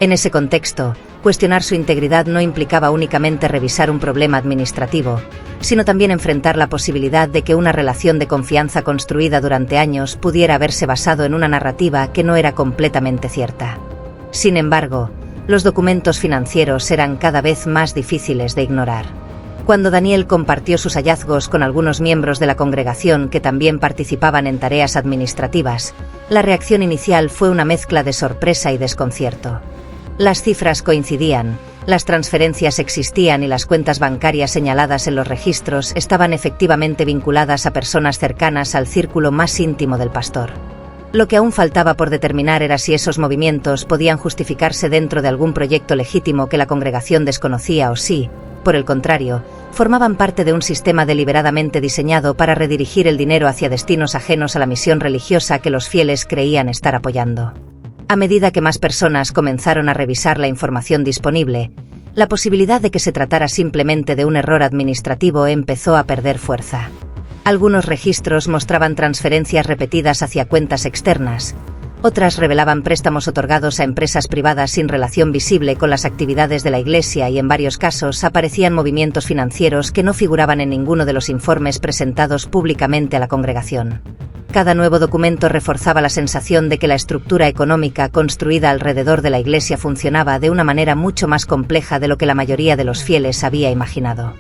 En ese contexto, cuestionar su integridad no implicaba únicamente revisar un problema administrativo, sino también enfrentar la posibilidad de que una relación de confianza construida durante años pudiera haberse basado en una narrativa que no era completamente cierta. Sin embargo, los documentos financieros eran cada vez más difíciles de ignorar. Cuando Daniel compartió sus hallazgos con algunos miembros de la congregación que también participaban en tareas administrativas, la reacción inicial fue una mezcla de sorpresa y desconcierto. Las cifras coincidían, las transferencias existían y las cuentas bancarias señaladas en los registros estaban efectivamente vinculadas a personas cercanas al círculo más íntimo del pastor. Lo que aún faltaba por determinar era si esos movimientos podían justificarse dentro de algún proyecto legítimo que la congregación desconocía o si, por el contrario, formaban parte de un sistema deliberadamente diseñado para redirigir el dinero hacia destinos ajenos a la misión religiosa que los fieles creían estar apoyando. A medida que más personas comenzaron a revisar la información disponible, la posibilidad de que se tratara simplemente de un error administrativo empezó a perder fuerza. Algunos registros mostraban transferencias repetidas hacia cuentas externas, otras revelaban préstamos otorgados a empresas privadas sin relación visible con las actividades de la Iglesia y en varios casos aparecían movimientos financieros que no figuraban en ninguno de los informes presentados públicamente a la congregación. Cada nuevo documento reforzaba la sensación de que la estructura económica construida alrededor de la Iglesia funcionaba de una manera mucho más compleja de lo que la mayoría de los fieles había imaginado.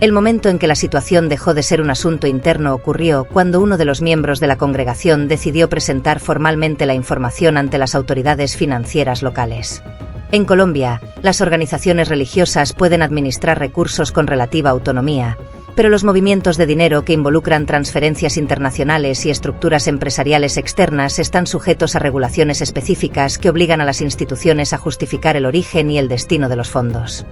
El momento en que la situación dejó de ser un asunto interno ocurrió cuando uno de los miembros de la congregación decidió presentar formalmente la información ante las autoridades financieras locales. En Colombia, las organizaciones religiosas pueden administrar recursos con relativa autonomía, pero los movimientos de dinero que involucran transferencias internacionales y estructuras empresariales externas están sujetos a regulaciones específicas que obligan a las instituciones a justificar el origen y el destino de los fondos.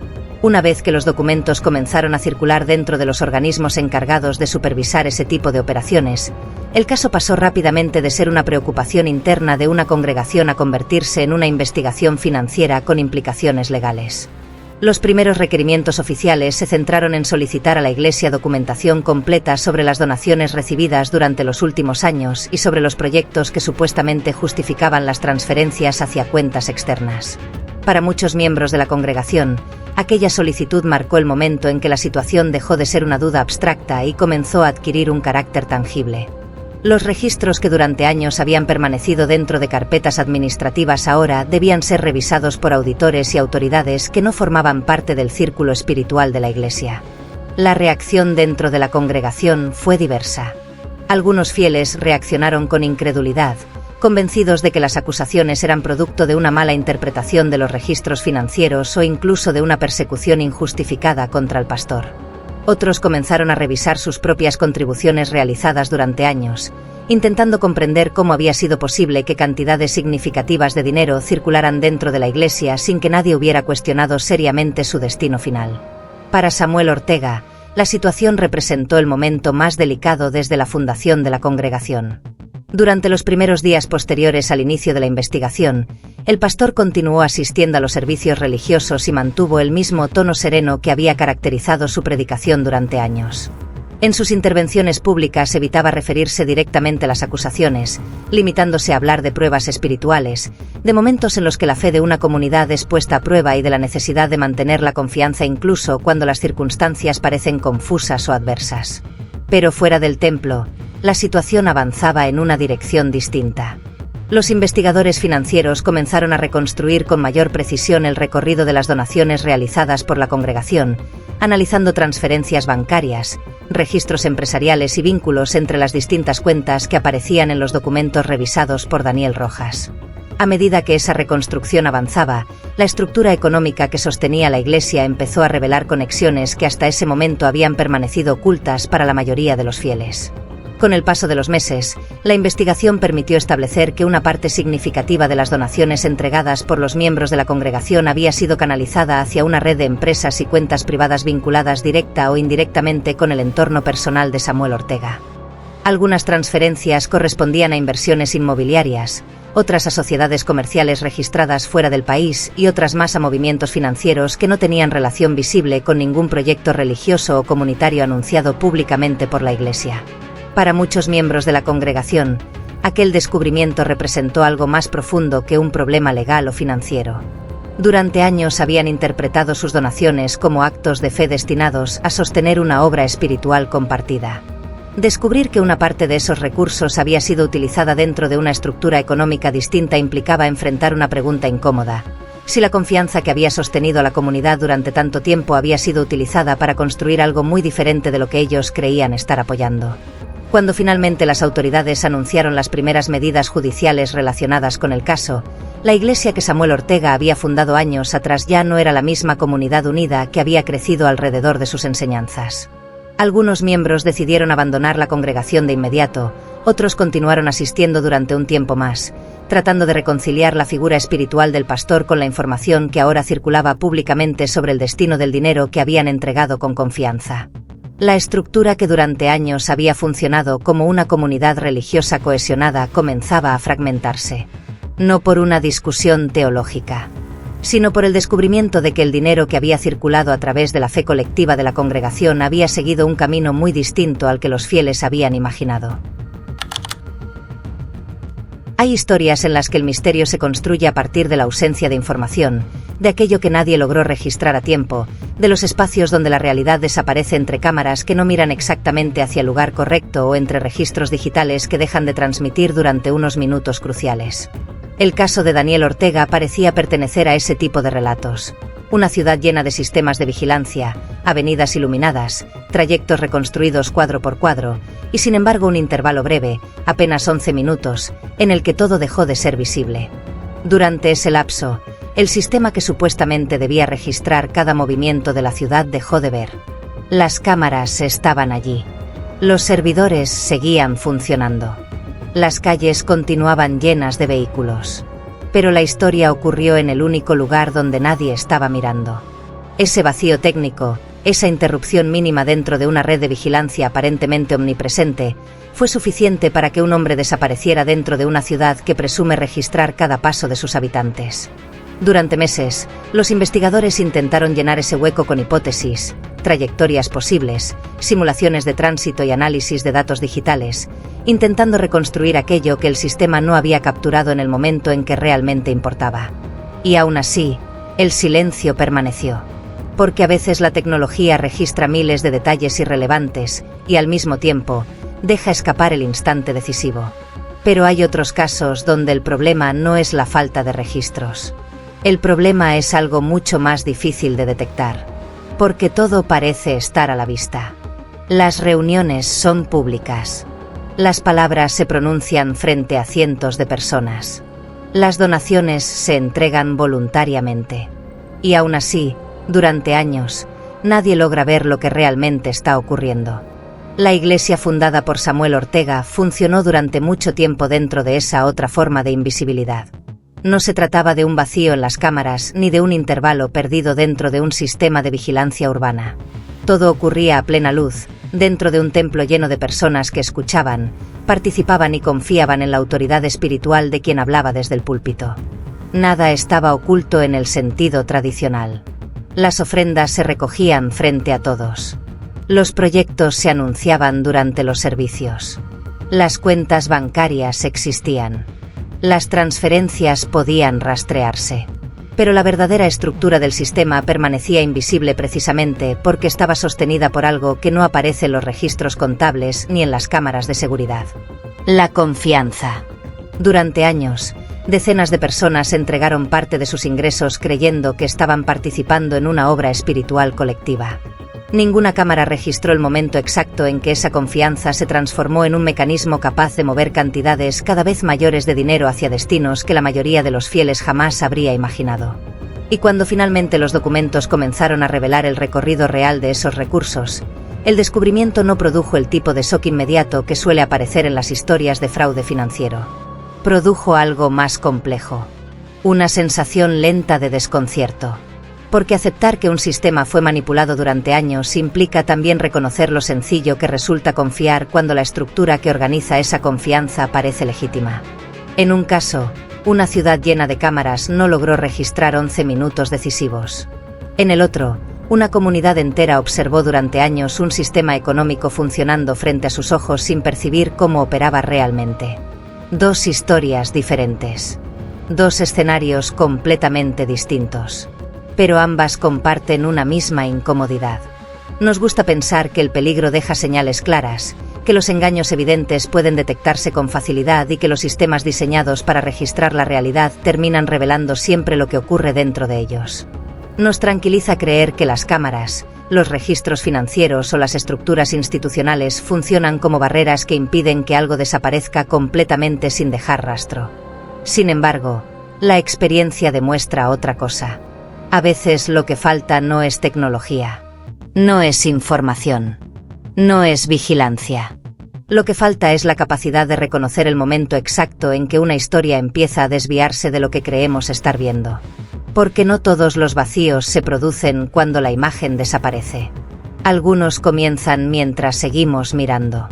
Una vez que los documentos comenzaron a circular dentro de los organismos encargados de supervisar ese tipo de operaciones, el caso pasó rápidamente de ser una preocupación interna de una congregación a convertirse en una investigación financiera con implicaciones legales. Los primeros requerimientos oficiales se centraron en solicitar a la Iglesia documentación completa sobre las donaciones recibidas durante los últimos años y sobre los proyectos que supuestamente justificaban las transferencias hacia cuentas externas. Para muchos miembros de la congregación, aquella solicitud marcó el momento en que la situación dejó de ser una duda abstracta y comenzó a adquirir un carácter tangible. Los registros que durante años habían permanecido dentro de carpetas administrativas ahora debían ser revisados por auditores y autoridades que no formaban parte del círculo espiritual de la Iglesia. La reacción dentro de la congregación fue diversa. Algunos fieles reaccionaron con incredulidad, convencidos de que las acusaciones eran producto de una mala interpretación de los registros financieros o incluso de una persecución injustificada contra el pastor. Otros comenzaron a revisar sus propias contribuciones realizadas durante años, intentando comprender cómo había sido posible que cantidades significativas de dinero circularan dentro de la Iglesia sin que nadie hubiera cuestionado seriamente su destino final. Para Samuel Ortega, la situación representó el momento más delicado desde la fundación de la congregación. Durante los primeros días posteriores al inicio de la investigación, el pastor continuó asistiendo a los servicios religiosos y mantuvo el mismo tono sereno que había caracterizado su predicación durante años. En sus intervenciones públicas evitaba referirse directamente a las acusaciones, limitándose a hablar de pruebas espirituales, de momentos en los que la fe de una comunidad es puesta a prueba y de la necesidad de mantener la confianza incluso cuando las circunstancias parecen confusas o adversas. Pero fuera del templo, la situación avanzaba en una dirección distinta. Los investigadores financieros comenzaron a reconstruir con mayor precisión el recorrido de las donaciones realizadas por la congregación, analizando transferencias bancarias, registros empresariales y vínculos entre las distintas cuentas que aparecían en los documentos revisados por Daniel Rojas. A medida que esa reconstrucción avanzaba, la estructura económica que sostenía la Iglesia empezó a revelar conexiones que hasta ese momento habían permanecido ocultas para la mayoría de los fieles. Con el paso de los meses, la investigación permitió establecer que una parte significativa de las donaciones entregadas por los miembros de la congregación había sido canalizada hacia una red de empresas y cuentas privadas vinculadas directa o indirectamente con el entorno personal de Samuel Ortega. Algunas transferencias correspondían a inversiones inmobiliarias, otras a sociedades comerciales registradas fuera del país y otras más a movimientos financieros que no tenían relación visible con ningún proyecto religioso o comunitario anunciado públicamente por la Iglesia. Para muchos miembros de la congregación, aquel descubrimiento representó algo más profundo que un problema legal o financiero. Durante años habían interpretado sus donaciones como actos de fe destinados a sostener una obra espiritual compartida. Descubrir que una parte de esos recursos había sido utilizada dentro de una estructura económica distinta implicaba enfrentar una pregunta incómoda: si la confianza que había sostenido a la comunidad durante tanto tiempo había sido utilizada para construir algo muy diferente de lo que ellos creían estar apoyando. Cuando finalmente las autoridades anunciaron las primeras medidas judiciales relacionadas con el caso, la Iglesia que Samuel Ortega había fundado años atrás ya no era la misma comunidad unida que había crecido alrededor de sus enseñanzas. Algunos miembros decidieron abandonar la congregación de inmediato, otros continuaron asistiendo durante un tiempo más, tratando de reconciliar la figura espiritual del pastor con la información que ahora circulaba públicamente sobre el destino del dinero que habían entregado con confianza. La estructura que durante años había funcionado como una comunidad religiosa cohesionada comenzaba a fragmentarse. No por una discusión teológica, sino por el descubrimiento de que el dinero que había circulado a través de la fe colectiva de la congregación había seguido un camino muy distinto al que los fieles habían imaginado. Hay historias en las que el misterio se construye a partir de la ausencia de información, de aquello que nadie logró registrar a tiempo, de los espacios donde la realidad desaparece entre cámaras que no miran exactamente hacia el lugar correcto o entre registros digitales que dejan de transmitir durante unos minutos cruciales. El caso de Daniel Ortega parecía pertenecer a ese tipo de relatos. Una ciudad llena de sistemas de vigilancia, avenidas iluminadas, trayectos reconstruidos cuadro por cuadro, y sin embargo un intervalo breve, apenas 11 minutos, en el que todo dejó de ser visible. Durante ese lapso, el sistema que supuestamente debía registrar cada movimiento de la ciudad dejó de ver. Las cámaras estaban allí. Los servidores seguían funcionando. Las calles continuaban llenas de vehículos. Pero la historia ocurrió en el único lugar donde nadie estaba mirando. Ese vacío técnico, esa interrupción mínima dentro de una red de vigilancia aparentemente omnipresente, fue suficiente para que un hombre desapareciera dentro de una ciudad que presume registrar cada paso de sus habitantes. Durante meses, los investigadores intentaron llenar ese hueco con hipótesis, trayectorias posibles, simulaciones de tránsito y análisis de datos digitales, intentando reconstruir aquello que el sistema no había capturado en el momento en que realmente importaba. Y aún así, el silencio permaneció. Porque a veces la tecnología registra miles de detalles irrelevantes y al mismo tiempo, deja escapar el instante decisivo. Pero hay otros casos donde el problema no es la falta de registros. El problema es algo mucho más difícil de detectar. Porque todo parece estar a la vista. Las reuniones son públicas. Las palabras se pronuncian frente a cientos de personas. Las donaciones se entregan voluntariamente. Y aún así, durante años, nadie logra ver lo que realmente está ocurriendo. La iglesia fundada por Samuel Ortega funcionó durante mucho tiempo dentro de esa otra forma de invisibilidad. No se trataba de un vacío en las cámaras ni de un intervalo perdido dentro de un sistema de vigilancia urbana. Todo ocurría a plena luz, dentro de un templo lleno de personas que escuchaban, participaban y confiaban en la autoridad espiritual de quien hablaba desde el púlpito. Nada estaba oculto en el sentido tradicional. Las ofrendas se recogían frente a todos. Los proyectos se anunciaban durante los servicios. Las cuentas bancarias existían. Las transferencias podían rastrearse. Pero la verdadera estructura del sistema permanecía invisible precisamente porque estaba sostenida por algo que no aparece en los registros contables ni en las cámaras de seguridad. La confianza. Durante años, decenas de personas entregaron parte de sus ingresos creyendo que estaban participando en una obra espiritual colectiva. Ninguna cámara registró el momento exacto en que esa confianza se transformó en un mecanismo capaz de mover cantidades cada vez mayores de dinero hacia destinos que la mayoría de los fieles jamás habría imaginado. Y cuando finalmente los documentos comenzaron a revelar el recorrido real de esos recursos, el descubrimiento no produjo el tipo de shock inmediato que suele aparecer en las historias de fraude financiero. Produjo algo más complejo. Una sensación lenta de desconcierto. Porque aceptar que un sistema fue manipulado durante años implica también reconocer lo sencillo que resulta confiar cuando la estructura que organiza esa confianza parece legítima. En un caso, una ciudad llena de cámaras no logró registrar 11 minutos decisivos. En el otro, una comunidad entera observó durante años un sistema económico funcionando frente a sus ojos sin percibir cómo operaba realmente. Dos historias diferentes. Dos escenarios completamente distintos. Pero ambas comparten una misma incomodidad. Nos gusta pensar que el peligro deja señales claras, que los engaños evidentes pueden detectarse con facilidad y que los sistemas diseñados para registrar la realidad terminan revelando siempre lo que ocurre dentro de ellos. Nos tranquiliza creer que las cámaras, los registros financieros o las estructuras institucionales funcionan como barreras que impiden que algo desaparezca completamente sin dejar rastro. Sin embargo, la experiencia demuestra otra cosa. A veces lo que falta no es tecnología. No es información. No es vigilancia. Lo que falta es la capacidad de reconocer el momento exacto en que una historia empieza a desviarse de lo que creemos estar viendo. Porque no todos los vacíos se producen cuando la imagen desaparece. Algunos comienzan mientras seguimos mirando.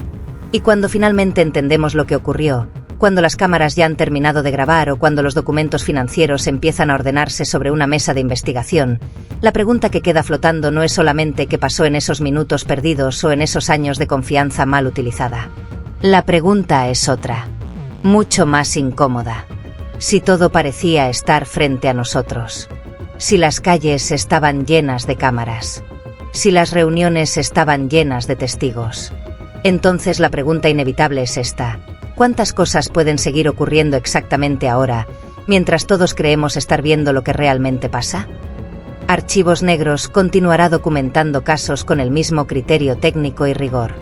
Y cuando finalmente entendemos lo que ocurrió, cuando las cámaras ya han terminado de grabar o cuando los documentos financieros empiezan a ordenarse sobre una mesa de investigación, la pregunta que queda flotando no es solamente qué pasó en esos minutos perdidos o en esos años de confianza mal utilizada. La pregunta es otra, mucho más incómoda. Si todo parecía estar frente a nosotros. Si las calles estaban llenas de cámaras. Si las reuniones estaban llenas de testigos. Entonces la pregunta inevitable es esta. ¿Cuántas cosas pueden seguir ocurriendo exactamente ahora, mientras todos creemos estar viendo lo que realmente pasa? Archivos Negros continuará documentando casos con el mismo criterio técnico y rigor.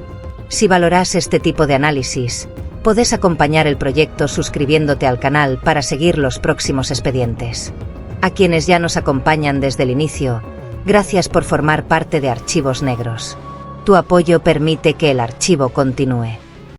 Si valoras este tipo de análisis, puedes acompañar el proyecto suscribiéndote al canal para seguir los próximos expedientes. A quienes ya nos acompañan desde el inicio, gracias por formar parte de Archivos Negros. Tu apoyo permite que el archivo continúe.